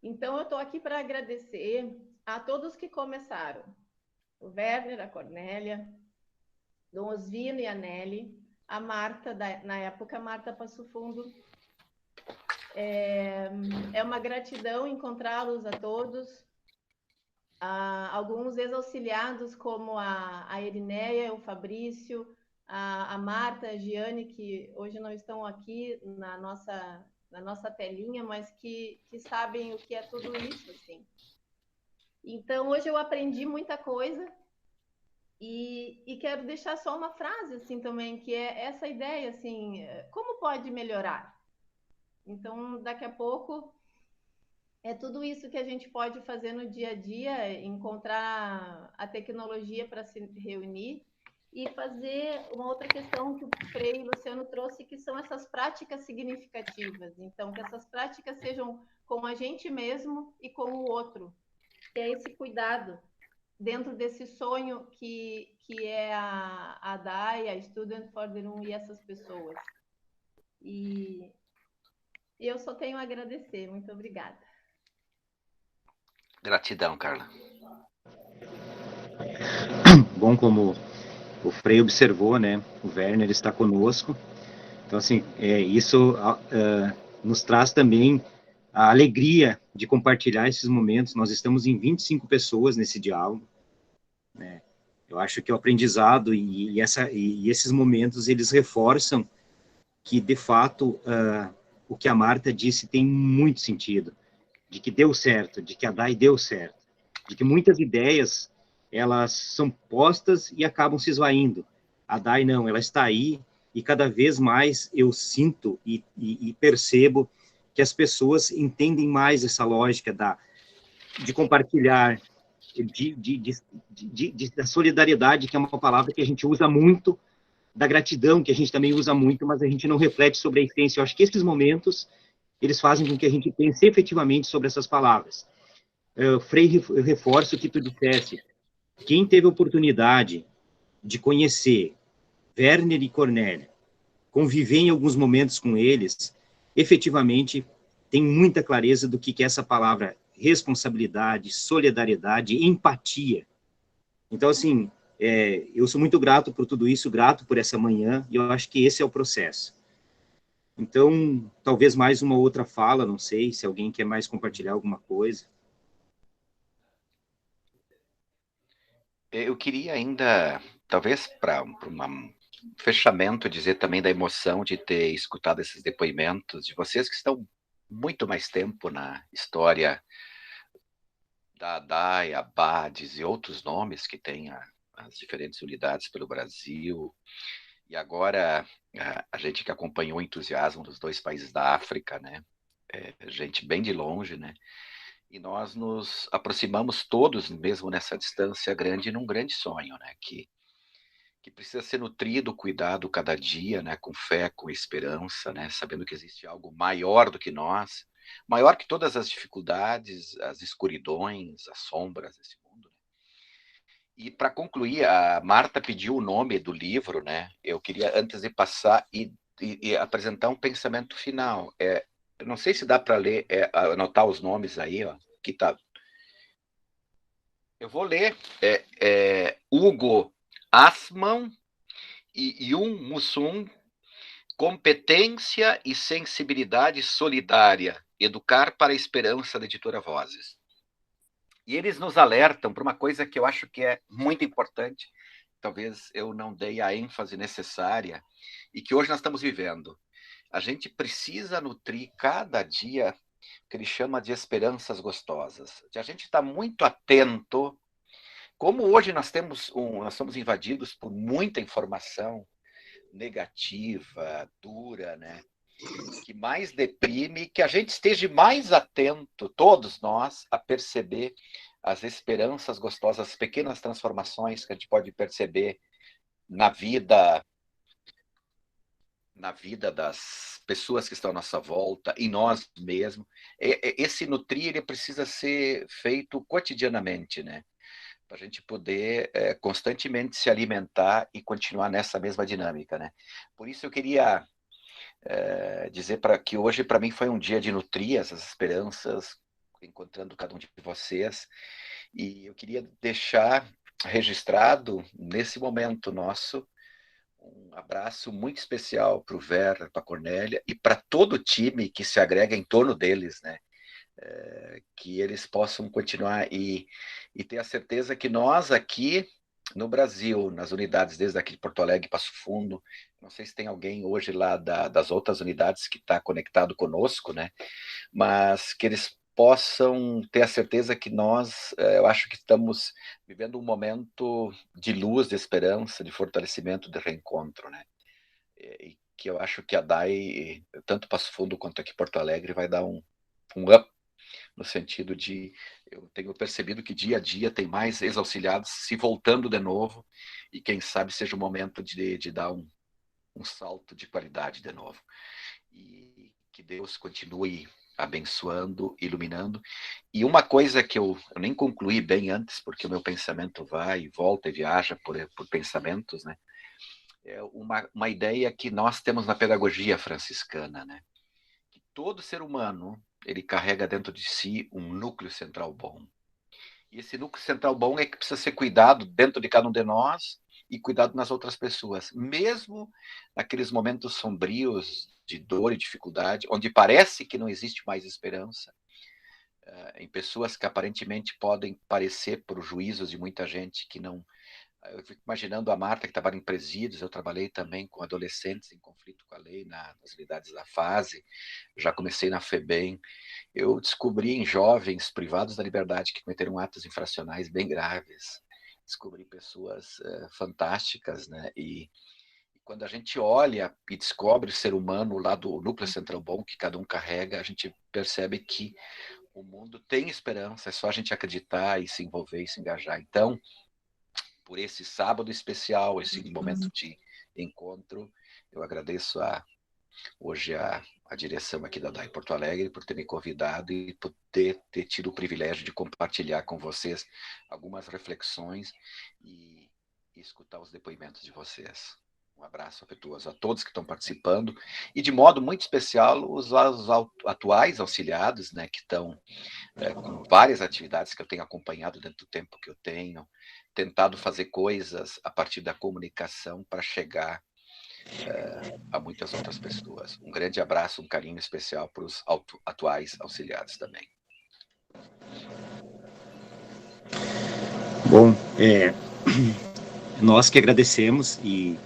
Então, eu estou aqui para agradecer a todos que começaram. O Werner, a Cornélia, Dom Osvino e a Nelly, a Marta, na época, Marta Passo Fundo. É uma gratidão encontrá-los a todos. Alguns ex-auxiliados, como a Erinéia, o Fabrício, a Marta, a Giane, que hoje não estão aqui na nossa telinha, mas que sabem o que é tudo isso, assim. Então, hoje eu aprendi muita coisa e quero deixar só uma frase, assim, também, que é essa ideia, assim, como pode melhorar? Então, daqui a pouco, é tudo isso que a gente pode fazer no dia a dia, encontrar a tecnologia para se reunir e fazer uma outra questão que o Frei e o Luciano trouxe, que são essas práticas significativas. Então, que essas práticas sejam com a gente mesmo e com o outro. Que é esse cuidado dentro desse sonho que é a DAI, a Student for the Room e essas pessoas. E eu só tenho a agradecer. Muito obrigada. Gratidão, Carla. Bom, como o Frei observou, né, o Werner está conosco. Então, assim, isso nos traz também a alegria de compartilhar esses momentos. Nós estamos em 25 pessoas nesse diálogo, né? Eu acho que o aprendizado e esses momentos, eles reforçam que, de fato, o que a Marta disse tem muito sentido, de que deu certo, de que a DAI deu certo, de que muitas ideias, elas são postas e acabam se esvaindo. A DAI não, ela está aí, e cada vez mais eu sinto e percebo que as pessoas entendem mais essa lógica de compartilhar, da solidariedade, que é uma palavra que a gente usa muito, da gratidão, que a gente também usa muito, mas a gente não reflete sobre a essência. Eu acho que esses momentos, eles fazem com que a gente pense efetivamente sobre essas palavras. Frei, eu reforço o que tu disseste. Quem teve a oportunidade de conhecer Werner e Cornélia, conviver em alguns momentos com eles, efetivamente tem muita clareza do que é essa palavra responsabilidade, solidariedade, empatia. Então, assim, eu sou muito grato por tudo isso, grato por essa manhã, e eu acho que esse é o processo. Então, talvez mais uma outra fala, não sei, se alguém quer mais compartilhar alguma coisa. Eu queria ainda, talvez para um fechamento, dizer também da emoção de ter escutado esses depoimentos de vocês que estão muito mais tempo na história da DAI, ABADES e outros nomes que tem as diferentes unidades pelo Brasil. E agora, a gente que acompanhou o entusiasmo dos 2 países da África, né? Gente bem de longe, né? E nós nos aproximamos todos, mesmo nessa distância grande, num grande sonho, né? Que precisa ser nutrido, cuidado cada dia, né? Com fé, com esperança, né? Sabendo que existe algo maior do que nós, maior que todas as dificuldades, as escuridões, as sombras desse mundo. Né? E para concluir, a Marta pediu o nome do livro, né? Eu queria, antes de passar e apresentar um pensamento final. Eu não sei se dá para ler, anotar os nomes aí, ó. Que tá. Eu vou ler. Hugo Assmann e Yun Musung, Competência e Sensibilidade Solidária, Educar para a Esperança, da editora Vozes. E eles nos alertam para uma coisa que eu acho que é muito importante, talvez eu não dei a ênfase necessária, e que hoje nós estamos vivendo. A gente precisa nutrir cada dia o que ele chama de esperanças gostosas. A gente está muito atento, como hoje nós somos invadidos por muita informação negativa, dura, né? Que mais deprime, que a gente esteja mais atento, todos nós, a perceber as esperanças gostosas, as pequenas transformações que a gente pode perceber na vida das pessoas que estão à nossa volta, em nós mesmos. Esse nutrir, ele precisa ser feito cotidianamente, né? Para a gente poder constantemente se alimentar e continuar nessa mesma dinâmica, né? Por isso eu queria dizer que hoje, para mim, foi um dia de nutrir essas esperanças, encontrando cada um de vocês, e eu queria deixar registrado, nesse momento nosso, um abraço muito especial para o Werner, para a Cornélia, e para todo o time que se agrega em torno deles, né? Que eles possam continuar e ter a certeza que nós aqui no Brasil, nas unidades desde aqui de Porto Alegre, Passo Fundo, não sei se tem alguém hoje lá das outras unidades que está conectado conosco, né? Mas que eles possam ter a certeza que nós, eu acho que estamos vivendo um momento de luz, de esperança, de fortalecimento, de reencontro, né? E que eu acho que a DAI, tanto Passo Fundo quanto aqui Porto Alegre, vai dar um up, no sentido de, eu tenho percebido que dia a dia tem mais ex-auxiliados se voltando de novo, e quem sabe seja o momento de dar um salto de qualidade de novo. E que Deus continue abençoando, iluminando. E uma coisa que eu nem concluí bem antes, porque o meu pensamento vai e volta e viaja por pensamentos, né? É uma ideia que nós temos na pedagogia franciscana, né? Que todo ser humano, ele carrega dentro de si um núcleo central bom. E esse núcleo central bom é que precisa ser cuidado dentro de cada um de nós e cuidado nas outras pessoas. Mesmo naqueles momentos sombrios de dor e dificuldade, onde parece que não existe mais esperança, em pessoas que aparentemente podem parecer, por juízos de muita gente, que não... Eu fico imaginando a Marta, que trabalha em presídios. Eu trabalhei também com adolescentes em conflito com a lei, nas unidades da fase, já comecei na FEBEM. Eu descobri em jovens privados da liberdade que cometeram atos infracionais bem graves, descobri pessoas fantásticas, né? E quando a gente olha e descobre o ser humano lá do núcleo central bom que cada um carrega, a gente percebe que o mundo tem esperança, é só a gente acreditar e se envolver e se engajar. Então, por esse sábado especial, esse momento de encontro, eu agradeço hoje a direção aqui da DAI Porto Alegre por ter me convidado e por ter tido o privilégio de compartilhar com vocês algumas reflexões e escutar os depoimentos de vocês. Um abraço afetuoso a todos que estão participando e, de modo muito especial, os atuais auxiliados, né, que estão com várias atividades que eu tenho acompanhado dentro do tempo que eu tenho, tentado fazer coisas a partir da comunicação para chegar a muitas outras pessoas. Um grande abraço, um carinho especial para os atuais auxiliados também. Bom, nós que agradecemos e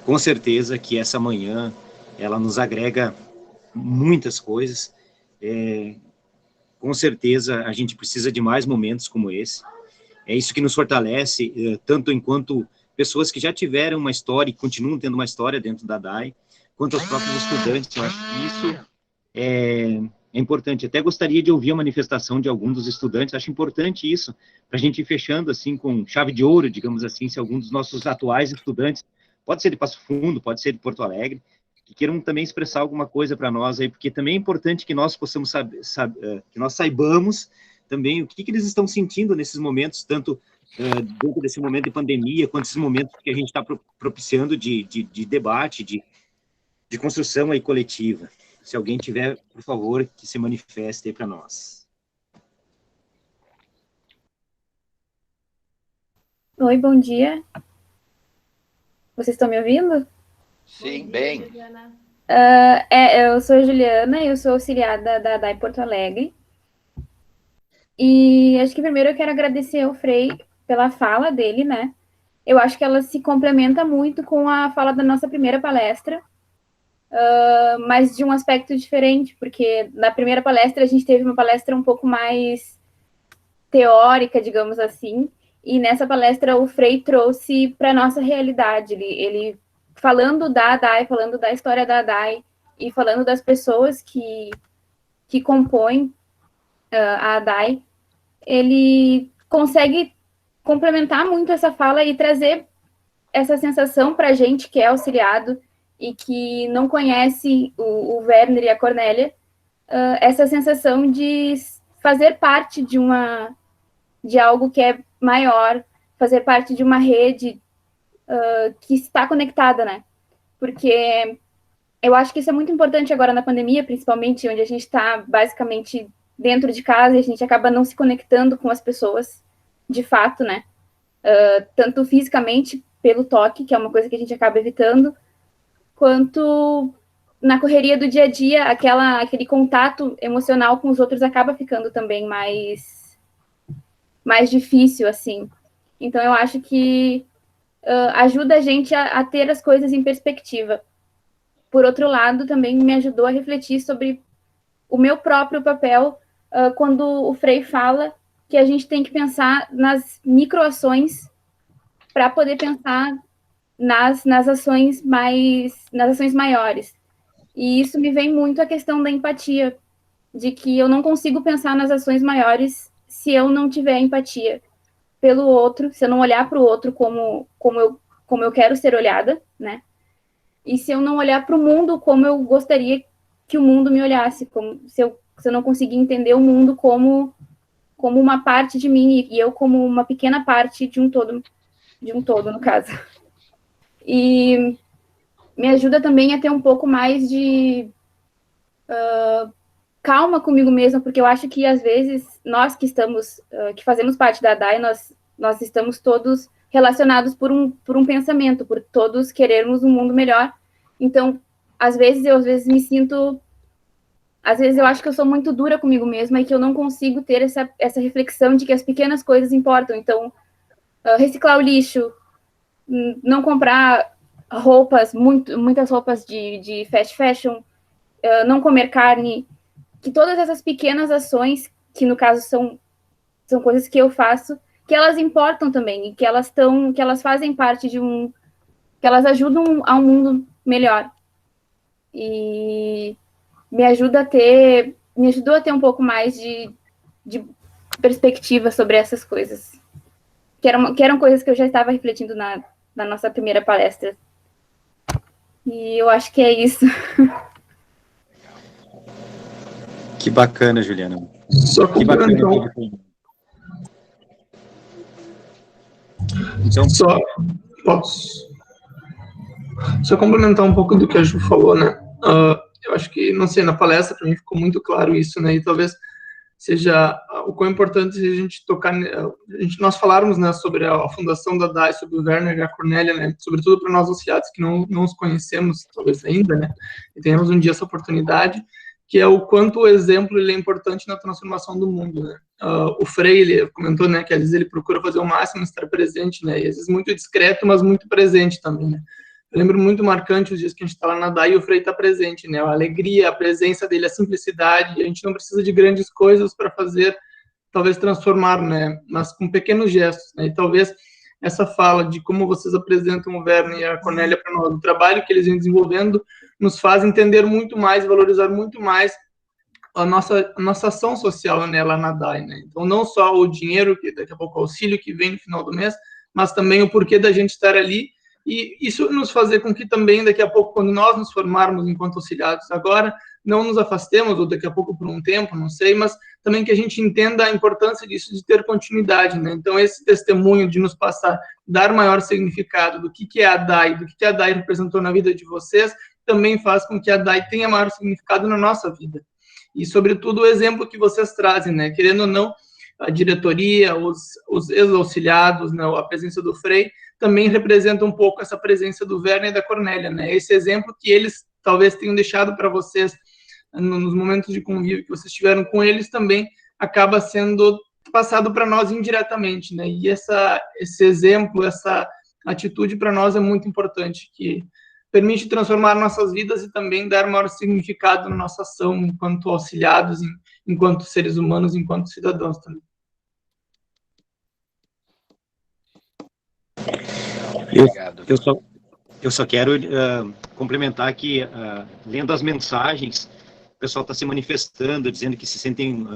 com certeza que essa manhã ela nos agrega muitas coisas. Com certeza a gente precisa de mais momentos como esse. É isso que nos fortalece, tanto enquanto pessoas que já tiveram uma história e continuam tendo uma história dentro da DAI, quanto aos próprios estudantes. Eu acho que isso é importante. Até gostaria de ouvir a manifestação de algum dos estudantes. Acho importante isso, para a gente ir fechando assim com chave de ouro, digamos assim, se algum dos nossos atuais estudantes, pode ser de Passo Fundo, pode ser de Porto Alegre, que queiram também expressar alguma coisa para nós aí, porque também é importante que nós possamos que nós saibamos também o que eles estão sentindo nesses momentos, tanto dentro desse momento de pandemia, quanto esses momentos que a gente está propiciando de debate, de construção aí coletiva. Se alguém tiver, por favor, que se manifeste aí para nós. Oi, bom dia. Vocês estão me ouvindo? Sim, bem. Eu sou a Juliana, eu sou auxiliar da DAI Porto Alegre. E acho que primeiro eu quero agradecer ao Frei pela fala dele, né? Eu acho que ela se complementa muito com a fala da nossa primeira palestra, mas de um aspecto diferente, porque na primeira palestra a gente teve uma palestra um pouco mais teórica, digamos assim, e nessa palestra o Frei trouxe para a nossa realidade, ele falando da DAI, falando da história da DAI, e falando das pessoas que compõem a DAI, ele consegue complementar muito essa fala e trazer essa sensação para a gente que é auxiliado e que não conhece o Werner e a Cornélia, essa sensação de fazer parte de algo que é maior, fazer parte de uma rede que está conectada, né? Porque eu acho que isso é muito importante agora na pandemia, principalmente, onde a gente está basicamente dentro de casa e a gente acaba não se conectando com as pessoas, de fato, né? Tanto fisicamente, pelo toque, que é uma coisa que a gente acaba evitando, quanto na correria do dia a dia, aquele contato emocional com os outros acaba ficando também mais difícil, assim. Então, eu acho que ajuda a gente a ter as coisas em perspectiva. Por outro lado, também me ajudou a refletir sobre o meu próprio papel quando o Frei fala que a gente tem que pensar nas microações para poder pensar nas ações maiores. E isso me vem muito a questão da empatia, de que eu não consigo pensar nas ações maiores se eu não tiver empatia pelo outro, se eu não olhar para o outro como eu quero ser olhada, né? E se eu não olhar para o mundo como eu gostaria que o mundo me olhasse, se eu não conseguir entender o mundo como uma parte de mim e eu como uma pequena parte de um todo, no caso. E me ajuda também a ter um pouco mais de calma comigo mesma, porque eu acho que às vezes nós que fazemos parte da DAI, nós estamos todos relacionados por um pensamento, por todos querermos um mundo melhor. Então, às vezes eu me sinto, às vezes eu acho que eu sou muito dura comigo mesma e que eu não consigo ter essa reflexão de que as pequenas coisas importam. Então, reciclar o lixo, não comprar muitas roupas de fast fashion, não comer carne, que todas essas pequenas ações, que no caso são coisas que eu faço, que elas importam também, e que elas fazem parte que elas ajudam a um mundo melhor. E me ajudou a ter um pouco mais de perspectiva sobre essas coisas, que eram coisas que eu já estava refletindo na nossa primeira palestra. E eu acho que é isso. Que bacana, Juliana. Só que bacana. Então, só complementar um pouco do que a Ju falou, né? Eu acho que, não sei, na palestra para mim ficou muito claro isso, né? E talvez seja o quão importante a gente tocar, nós falarmos, né, sobre a fundação da DAI, sobre o Werner e a Cornélia, né? Sobretudo para nós auxiliados que não os conhecemos, talvez ainda, né? E tenhamos um dia essa oportunidade, que é o quanto o exemplo ele é importante na transformação do mundo, né? O Frei, ele comentou, né, que às vezes ele procura fazer o máximo, estar presente, né? E às vezes muito discreto, mas muito presente também, né? Eu lembro muito marcante os dias que a gente está lá na DAI e o Frei está presente, né? A alegria, a presença dele, a simplicidade. A gente não precisa de grandes coisas para fazer, talvez transformar, né? Mas com pequenos gestos, né? E talvez essa fala de como vocês apresentam o Werner e a Cornélia para nós, o trabalho que eles vêm desenvolvendo, nos faz entender muito mais, valorizar muito mais a nossa ação social, né, lá na DAI, né? Então, não só o dinheiro, que daqui a pouco o auxílio que vem no final do mês, mas também o porquê da gente estar ali. E isso nos fazer com que também, daqui a pouco, quando nós nos formarmos enquanto auxiliados agora, não nos afastemos, ou daqui a pouco por um tempo, não sei, mas também que a gente entenda a importância disso, de ter continuidade, né? Então, esse testemunho de nos passar, dar maior significado do que é a DAI, do que a DAI representou na vida de vocês, também faz com que a DAI tenha maior significado na nossa vida. E, sobretudo, o exemplo que vocês trazem, né? Querendo ou não, a diretoria, os ex-auxiliados, né? A presença do Frei, também representa um pouco essa presença do Werner e da Cornélia, né? Esse exemplo que eles talvez tenham deixado para vocês nos momentos de convívio que vocês tiveram com eles também acaba sendo passado para nós indiretamente, né? E esse exemplo, essa atitude para nós é muito importante, que permite transformar nossas vidas e também dar maior significado na nossa ação enquanto auxiliados, enquanto seres humanos, enquanto cidadãos também. Eu só quero complementar que, lendo as mensagens, o pessoal está se manifestando, dizendo que se sentem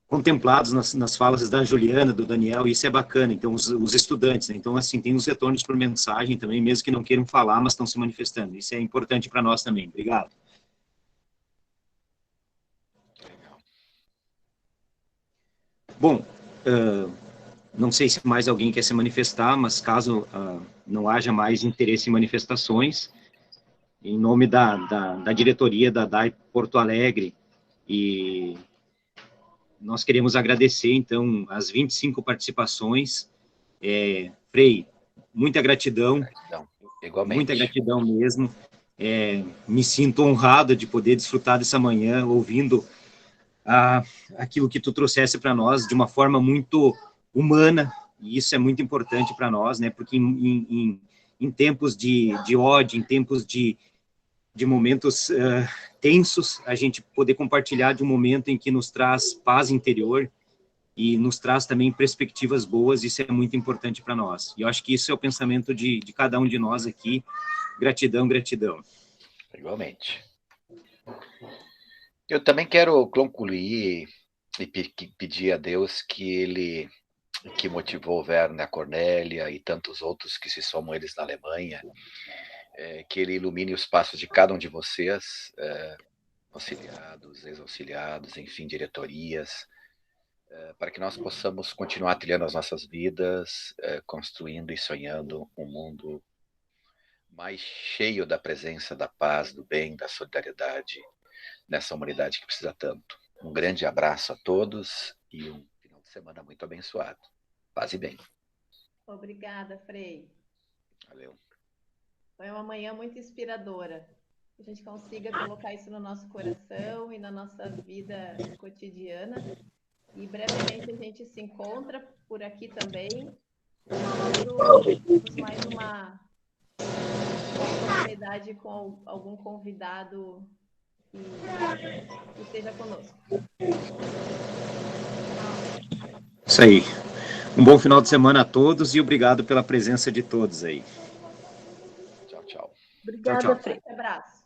contemplados nas falas da Juliana, do Daniel, e isso é bacana. Então, os estudantes, né? Então, assim, tem os retornos por mensagem também, mesmo que não queiram falar, mas estão se manifestando. Isso é importante para nós também. Obrigado. Bom, não sei se mais alguém quer se manifestar, mas caso não haja mais interesse em manifestações, em nome da diretoria da DAI Porto Alegre, e nós queremos agradecer, então, as 25 participações. Frei, muita gratidão. Igualmente. Muita gratidão mesmo. Me sinto honrado de poder desfrutar dessa manhã, ouvindo aquilo que tu trouxesse para nós de uma forma muito humana, e isso é muito importante para nós, né? Porque em tempos de ódio, em tempos de de momentos tensos, a gente poder compartilhar de um momento em que nos traz paz interior e nos traz também perspectivas boas. Isso é muito importante para nós. E eu acho que isso é o pensamento de cada um de nós aqui. Gratidão, gratidão. Igualmente. Eu também quero concluir e pedir a Deus que Ele, que motivou o Werner, a Cornélia e tantos outros que se somam eles na Alemanha, que Ele ilumine os passos de cada um de vocês, auxiliados, ex-auxiliados, enfim, diretorias, para que nós possamos continuar trilhando as nossas vidas, construindo e sonhando um mundo mais cheio da presença da paz, do bem, da solidariedade, nessa humanidade que precisa tanto. Um grande abraço a todos e um final de semana muito abençoado. Paz e bem. Obrigada, Frei. Valeu. Foi uma manhã muito inspiradora. Que a gente consiga colocar isso no nosso coração e na nossa vida cotidiana. E brevemente a gente se encontra por aqui também. Temos mais uma oportunidade com algum convidado que esteja conosco. Isso aí. Um bom final de semana a todos e obrigado pela presença de todos aí. Tchau, tchau. Obrigada, Tchau, tchau. Frei. Um abraço.